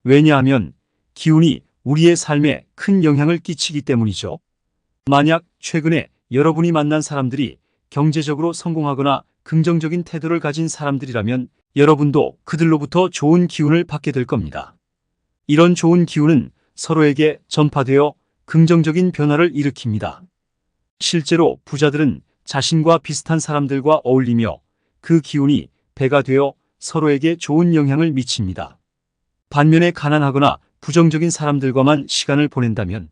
[SPEAKER 3] 왜냐하면 기운이 우리의 삶에 큰 영향을 끼치기 때문이죠. 만약 최근에 여러분이 만난 사람들이 경제적으로 성공하거나 긍정적인 태도를 가진 사람들이라면 여러분도 그들로부터 좋은 기운을 받게 될 겁니다. 이런 좋은 기운은 서로에게 전파되어 긍정적인 변화를 일으킵니다. 실제로 부자들은 자신과 비슷한 사람들과 어울리며 그 기운이 배가 되어 서로에게 좋은 영향을 미칩니다. 반면에 가난하거나 부정적인 사람들과만 시간을 보낸다면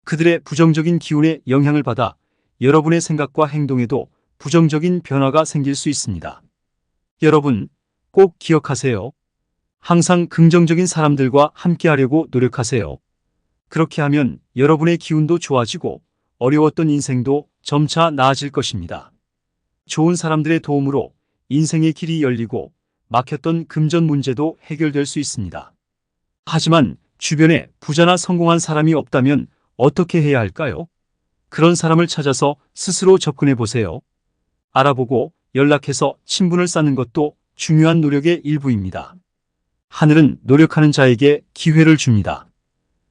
[SPEAKER 3] 그들의 부정적인 기운에 영향을 받아 여러분의 생각과 행동에도 부정적인 변화가 생길 수 있습니다. 여러분, 꼭 기억하세요. 항상 긍정적인 사람들과 함께하려고 노력하세요. 그렇게 하면 여러분의 기운도 좋아지고 어려웠던 인생도 점차 나아질 것입니다. 좋은 사람들의 도움으로 인생의 길이 열리고 막혔던 금전 문제도 해결될 수 있습니다. 하지만 주변에 부자나 성공한 사람이 없다면 어떻게 해야 할까요? 그런 사람을 찾아서 스스로 접근해 보세요. 알아보고 연락해서 친분을 쌓는 것도 중요한 노력의 일부입니다. 하늘은 노력하는 자에게 기회를 줍니다.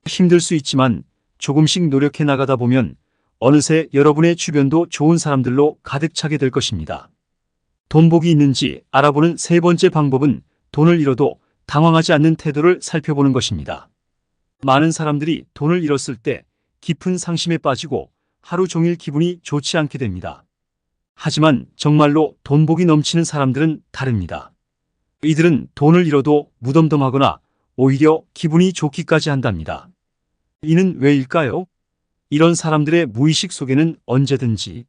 [SPEAKER 3] 힘들 수 있지만 조금씩 노력해 나가다 보면 어느새 여러분의 주변도 좋은 사람들로 가득 차게 될 것입니다. 돈복이 있는지 알아보는 세 번째 방법은 돈을 잃어도 당황하지 않는 태도를 살펴보는 것입니다. 많은 사람들이 돈을 잃었을 때 깊은 상심에 빠지고 하루 종일 기분이 좋지 않게 됩니다. 하지만 정말로 돈복이 넘치는 사람들은 다릅니다. 이들은 돈을 잃어도 무덤덤하거나 오히려 기분이 좋기까지 한답니다. 이는 왜일까요? 이런 사람들의 무의식 속에는 언제든지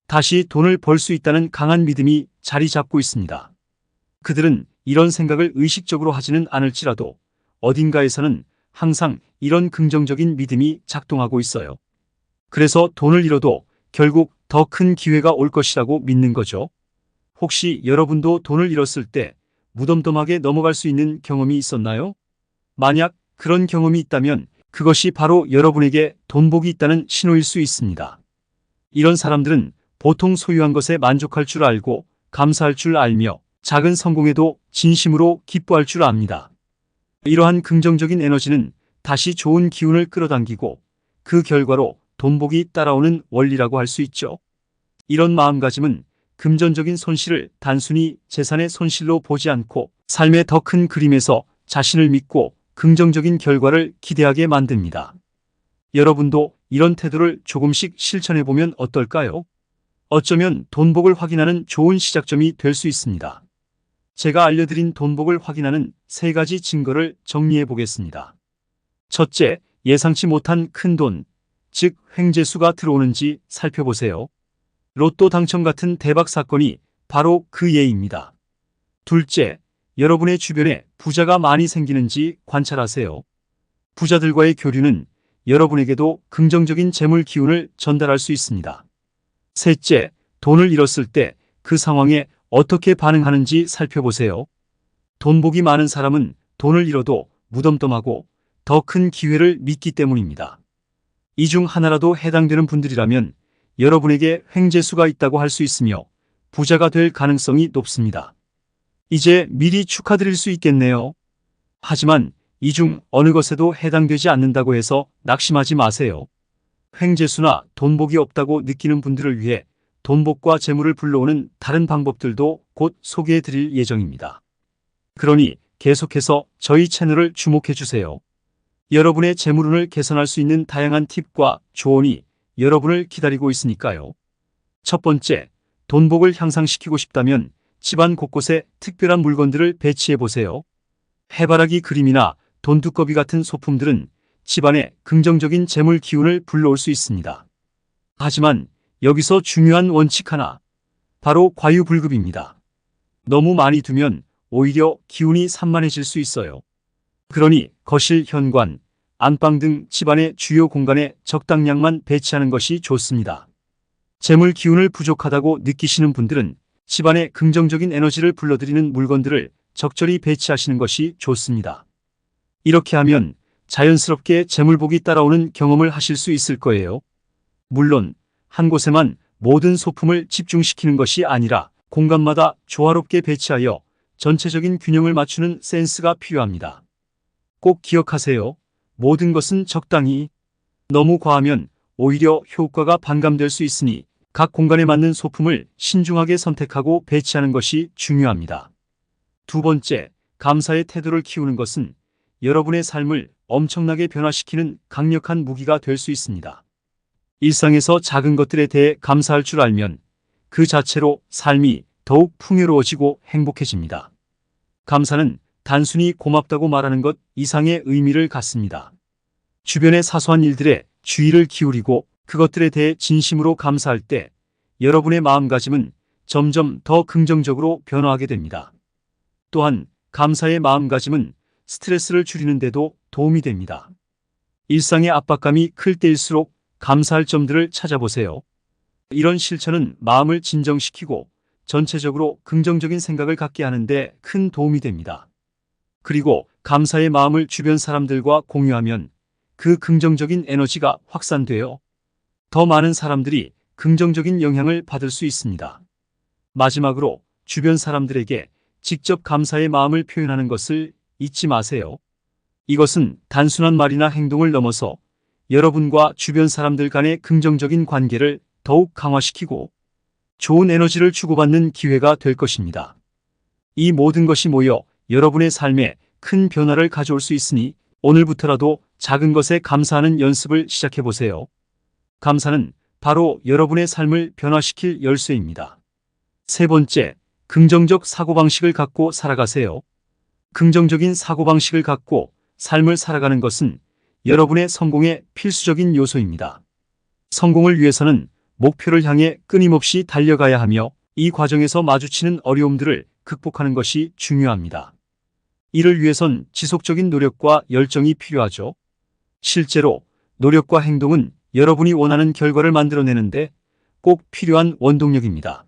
[SPEAKER 3] 다시 돈을 벌 수 있다는 강한 믿음이 자리 잡고 있습니다. 그들은 이런 생각을 의식적으로 하지는 않을지라도 어딘가에서는 항상 이런 긍정적인 믿음이 작동하고 있어요. 그래서 돈을 잃어도 결국 더 큰 기회가 올 것이라고 믿는 거죠. 혹시 여러분도 돈을 잃었을 때 무덤덤하게 넘어갈 수 있는 경험이 있었나요? 만약 그런 경험이 있다면 그것이 바로 여러분에게 돈복이 있다는 신호일 수 있습니다. 이런 사람들은 보통 소유한 것에 만족할 줄 알고 감사할 줄 알며 작은 성공에도 진심으로 기뻐할 줄 압니다. 이러한 긍정적인 에너지는 다시 좋은 기운을 끌어당기고 그 결과로 돈복이 따라오는 원리라고 할 수 있죠. 이런 마음가짐은 금전적인 손실을 단순히 재산의 손실로 보지 않고 삶의 더 큰 그림에서 자신을 믿고 긍정적인 결과를 기대하게 만듭니다. 여러분도 이런 태도를 조금씩 실천해보면 어떨까요? 어쩌면 돈복을 확인하는 좋은 시작점이 될 수 있습니다. 제가 알려드린 돈복을 확인하는 세 가지 증거를 정리해 보겠습니다. 첫째, 예상치 못한 큰 돈, 즉 횡재수가 들어오는지 살펴보세요. 로또 당첨 같은 대박 사건이 바로 그 예입니다. 둘째, 여러분의 주변에 부자가 많이 생기는지 관찰하세요. 부자들과의 교류는 여러분에게도 긍정적인 재물 기운을 전달할 수 있습니다. 셋째, 돈을 잃었을 때 그 상황에 어떻게 반응하는지 살펴보세요. 돈복이 많은 사람은 돈을 잃어도 무덤덤하고 더 큰 기회를 믿기 때문입니다. 이 중 하나라도 해당되는 분들이라면 여러분에게 횡재수가 있다고 할 수 있으며 부자가 될 가능성이 높습니다. 이제 미리 축하드릴 수 있겠네요. 하지만 이 중 어느 것에도 해당되지 않는다고 해서 낙심하지 마세요. 횡재수나 돈복이 없다고 느끼는 분들을 위해 돈복과 재물을 불러오는 다른 방법들도 곧 소개해 드릴 예정입니다. 그러니 계속해서 저희 채널을 주목해 주세요. 여러분의 재물운을 개선할 수 있는 다양한 팁과 조언이 여러분을 기다리고 있으니까요. 첫 번째, 돈복을 향상시키고 싶다면 집안 곳곳에 특별한 물건들을 배치해 보세요. 해바라기 그림이나 돈두꺼비 같은 소품들은 집안에 긍정적인 재물 기운을 불러올 수 있습니다. 하지만 여기서 중요한 원칙 하나, 바로 과유불급입니다. 너무 많이 두면 오히려 기운이 산만해질 수 있어요. 그러니 거실, 현관, 안방 등 집안의 주요 공간에 적당량만 배치하는 것이 좋습니다. 재물 기운을 부족하다고 느끼시는 분들은 집안에 긍정적인 에너지를 불러들이는 물건들을 적절히 배치하시는 것이 좋습니다. 이렇게 하면 자연스럽게 재물복이 따라오는 경험을 하실 수 있을 거예요. 물론 한 곳에만 모든 소품을 집중시키는 것이 아니라 공간마다 조화롭게 배치하여 전체적인 균형을 맞추는 센스가 필요합니다. 꼭 기억하세요. 모든 것은 적당히, 너무 과하면 오히려 효과가 반감될 수 있으니 각 공간에 맞는 소품을 신중하게 선택하고 배치하는 것이 중요합니다. 두 번째, 감사의 태도를 키우는 것은 여러분의 삶을 엄청나게 변화시키는 강력한 무기가 될 수 있습니다. 일상에서 작은 것들에 대해 감사할 줄 알면 그 자체로 삶이 더욱 풍요로워지고 행복해집니다. 감사는 단순히 고맙다고 말하는 것 이상의 의미를 갖습니다. 주변의 사소한 일들에 주의를 기울이고 그것들에 대해 진심으로 감사할 때 여러분의 마음가짐은 점점 더 긍정적으로 변화하게 됩니다. 또한 감사의 마음가짐은 스트레스를 줄이는 데도 도움이 됩니다. 일상의 압박감이 클 때일수록 감사할 점들을 찾아보세요. 이런 실천은 마음을 진정시키고 전체적으로 긍정적인 생각을 갖게 하는데 큰 도움이 됩니다. 그리고 감사의 마음을 주변 사람들과 공유하면 그 긍정적인 에너지가 확산되어 더 많은 사람들이 긍정적인 영향을 받을 수 있습니다. 마지막으로 주변 사람들에게 직접 감사의 마음을 표현하는 것을 잊지 마세요. 이것은 단순한 말이나 행동을 넘어서 여러분과 주변 사람들 간의 긍정적인 관계를 더욱 강화시키고 좋은 에너지를 주고받는 기회가 될 것입니다. 이 모든 것이 모여 여러분의 삶에 큰 변화를 가져올 수 있으니 오늘부터라도 작은 것에 감사하는 연습을 시작해 보세요. 감사는 바로 여러분의 삶을 변화시킬 열쇠입니다. 세 번째, 긍정적 사고방식을 갖고 살아가세요. 긍정적인 사고방식을 갖고 삶을 살아가는 것은 여러분의 성공의 필수적인 요소입니다. 성공을 위해서는 목표를 향해 끊임없이 달려가야 하며 이 과정에서 마주치는 어려움들을 극복하는 것이 중요합니다. 이를 위해선 지속적인 노력과 열정이 필요하죠. 실제로 노력과 행동은 여러분이 원하는 결과를 만들어내는데 꼭 필요한 원동력입니다.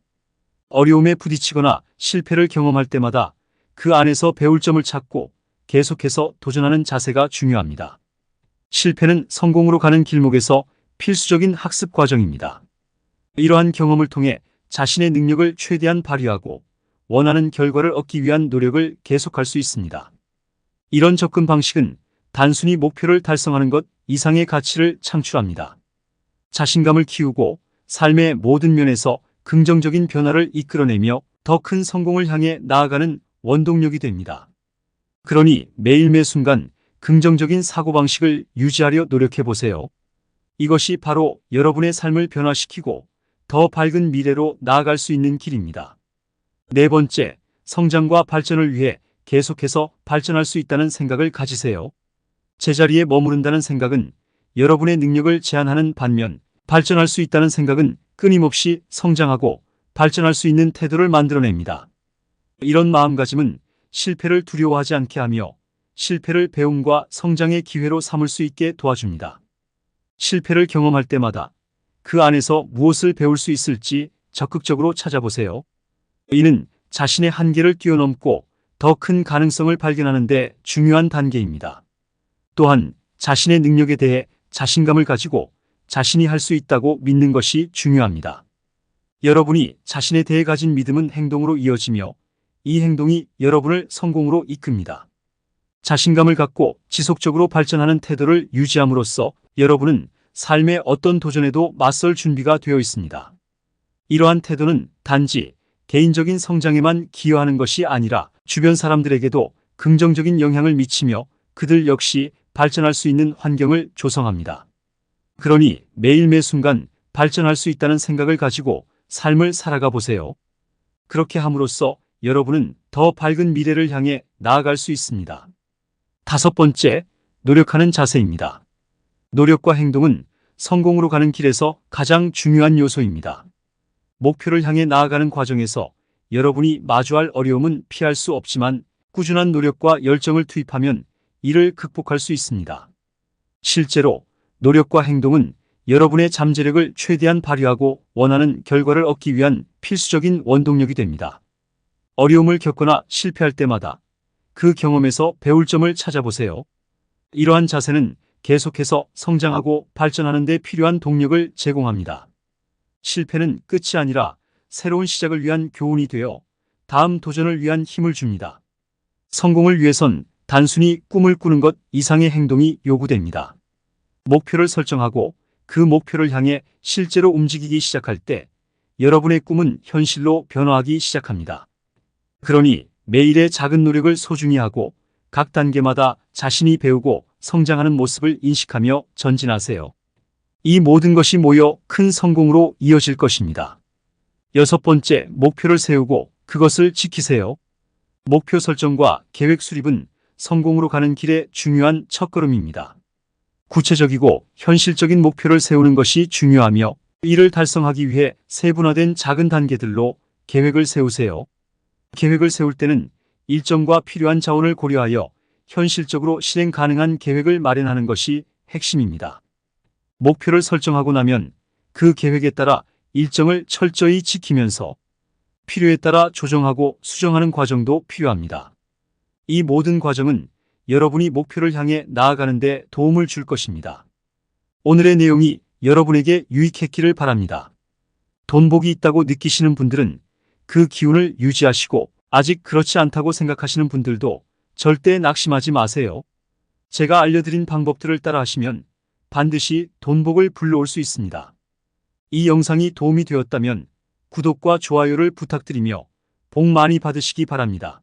[SPEAKER 3] 어려움에 부딪히거나 실패를 경험할 때마다 그 안에서 배울 점을 찾고 계속해서 도전하는 자세가 중요합니다. 실패는 성공으로 가는 길목에서 필수적인 학습 과정입니다. 이러한 경험을 통해 자신의 능력을 최대한 발휘하고 원하는 결과를 얻기 위한 노력을 계속할 수 있습니다. 이런 접근 방식은 단순히 목표를 달성하는 것 이상의 가치를 창출합니다. 자신감을 키우고 삶의 모든 면에서 긍정적인 변화를 이끌어내며 더 큰 성공을 향해 나아가는 원동력이 됩니다. 그러니 매일 매 순간 긍정적인 사고방식을 유지하려 노력해 보세요. 이것이 바로 여러분의 삶을 변화시키고 더 밝은 미래로 나아갈 수 있는 길입니다. 네 번째, 성장과 발전을 위해 계속해서 발전할 수 있다는 생각을 가지세요. 제자리에 머무른다는 생각은 여러분의 능력을 제한하는 반면 발전할 수 있다는 생각은 끊임없이 성장하고 발전할 수 있는 태도를 만들어냅니다. 이런 마음가짐은 실패를 두려워하지 않게 하며 실패를 배움과 성장의 기회로 삼을 수 있게 도와줍니다. 실패를 경험할 때마다 그 안에서 무엇을 배울 수 있을지 적극적으로 찾아보세요. 이는 자신의 한계를 뛰어넘고 더 큰 가능성을 발견하는 데 중요한 단계입니다. 또한 자신의 능력에 대해 자신감을 가지고 자신이 할 수 있다고 믿는 것이 중요합니다. 여러분이 자신에 대해 가진 믿음은 행동으로 이어지며 이 행동이 여러분을 성공으로 이끕니다. 자신감을 갖고 지속적으로 발전하는 태도를 유지함으로써 여러분은 삶의 어떤 도전에도 맞설 준비가 되어 있습니다. 이러한 태도는 단지 개인적인 성장에만 기여하는 것이 아니라 주변 사람들에게도 긍정적인 영향을 미치며 그들 역시 발전할 수 있는 환경을 조성합니다. 그러니 매일 매 순간 발전할 수 있다는 생각을 가지고 삶을 살아가 보세요. 그렇게 함으로써 여러분은 더 밝은 미래를 향해 나아갈 수 있습니다. 5번째, 노력하는 자세입니다. 노력과 행동은 성공으로 가는 길에서 가장 중요한 요소입니다. 목표를 향해 나아가는 과정에서 여러분이 마주할 어려움은 피할 수 없지만 꾸준한 노력과 열정을 투입하면 이를 극복할 수 있습니다. 실제로 노력과 행동은 여러분의 잠재력을 최대한 발휘하고 원하는 결과를 얻기 위한 필수적인 원동력이 됩니다. 어려움을 겪거나 실패할 때마다 그 경험에서 배울 점을 찾아보세요. 이러한 자세는 계속해서 성장하고 발전하는 데 필요한 동력을 제공합니다. 실패는 끝이 아니라 새로운 시작을 위한 교훈이 되어 다음 도전을 위한 힘을 줍니다. 성공을 위해선 단순히 꿈을 꾸는 것 이상의 행동이 요구됩니다. 목표를 설정하고 그 목표를 향해 실제로 움직이기 시작할 때 여러분의 꿈은 현실로 변화하기 시작합니다. 그러니 매일의 작은 노력을 소중히 하고 각 단계마다 자신이 배우고 성장하는 모습을 인식하며 전진하세요. 이 모든 것이 모여 큰 성공으로 이어질 것입니다. 6번째, 목표를 세우고 그것을 지키세요. 목표 설정과 계획 수립은 성공으로 가는 길의 중요한 첫걸음입니다. 구체적이고 현실적인 목표를 세우는 것이 중요하며 이를 달성하기 위해 세분화된 작은 단계들로 계획을 세우세요. 계획을 세울 때는 일정과 필요한 자원을 고려하여 현실적으로 실행 가능한 계획을 마련하는 것이 핵심입니다. 목표를 설정하고 나면 그 계획에 따라 일정을 철저히 지키면서 필요에 따라 조정하고 수정하는 과정도 필요합니다. 이 모든 과정은 여러분이 목표를 향해 나아가는 데 도움을 줄 것입니다. 오늘의 내용이 여러분에게 유익했기를 바랍니다. 돈복이 있다고 느끼시는 분들은 그 기운을 유지하시고 아직 그렇지 않다고 생각하시는 분들도 절대 낙심하지 마세요. 제가 알려드린 방법들을 따라하시면 반드시 돈복을 불러올 수 있습니다. 이 영상이 도움이 되었다면 구독과 좋아요를 부탁드리며 복 많이 받으시기 바랍니다.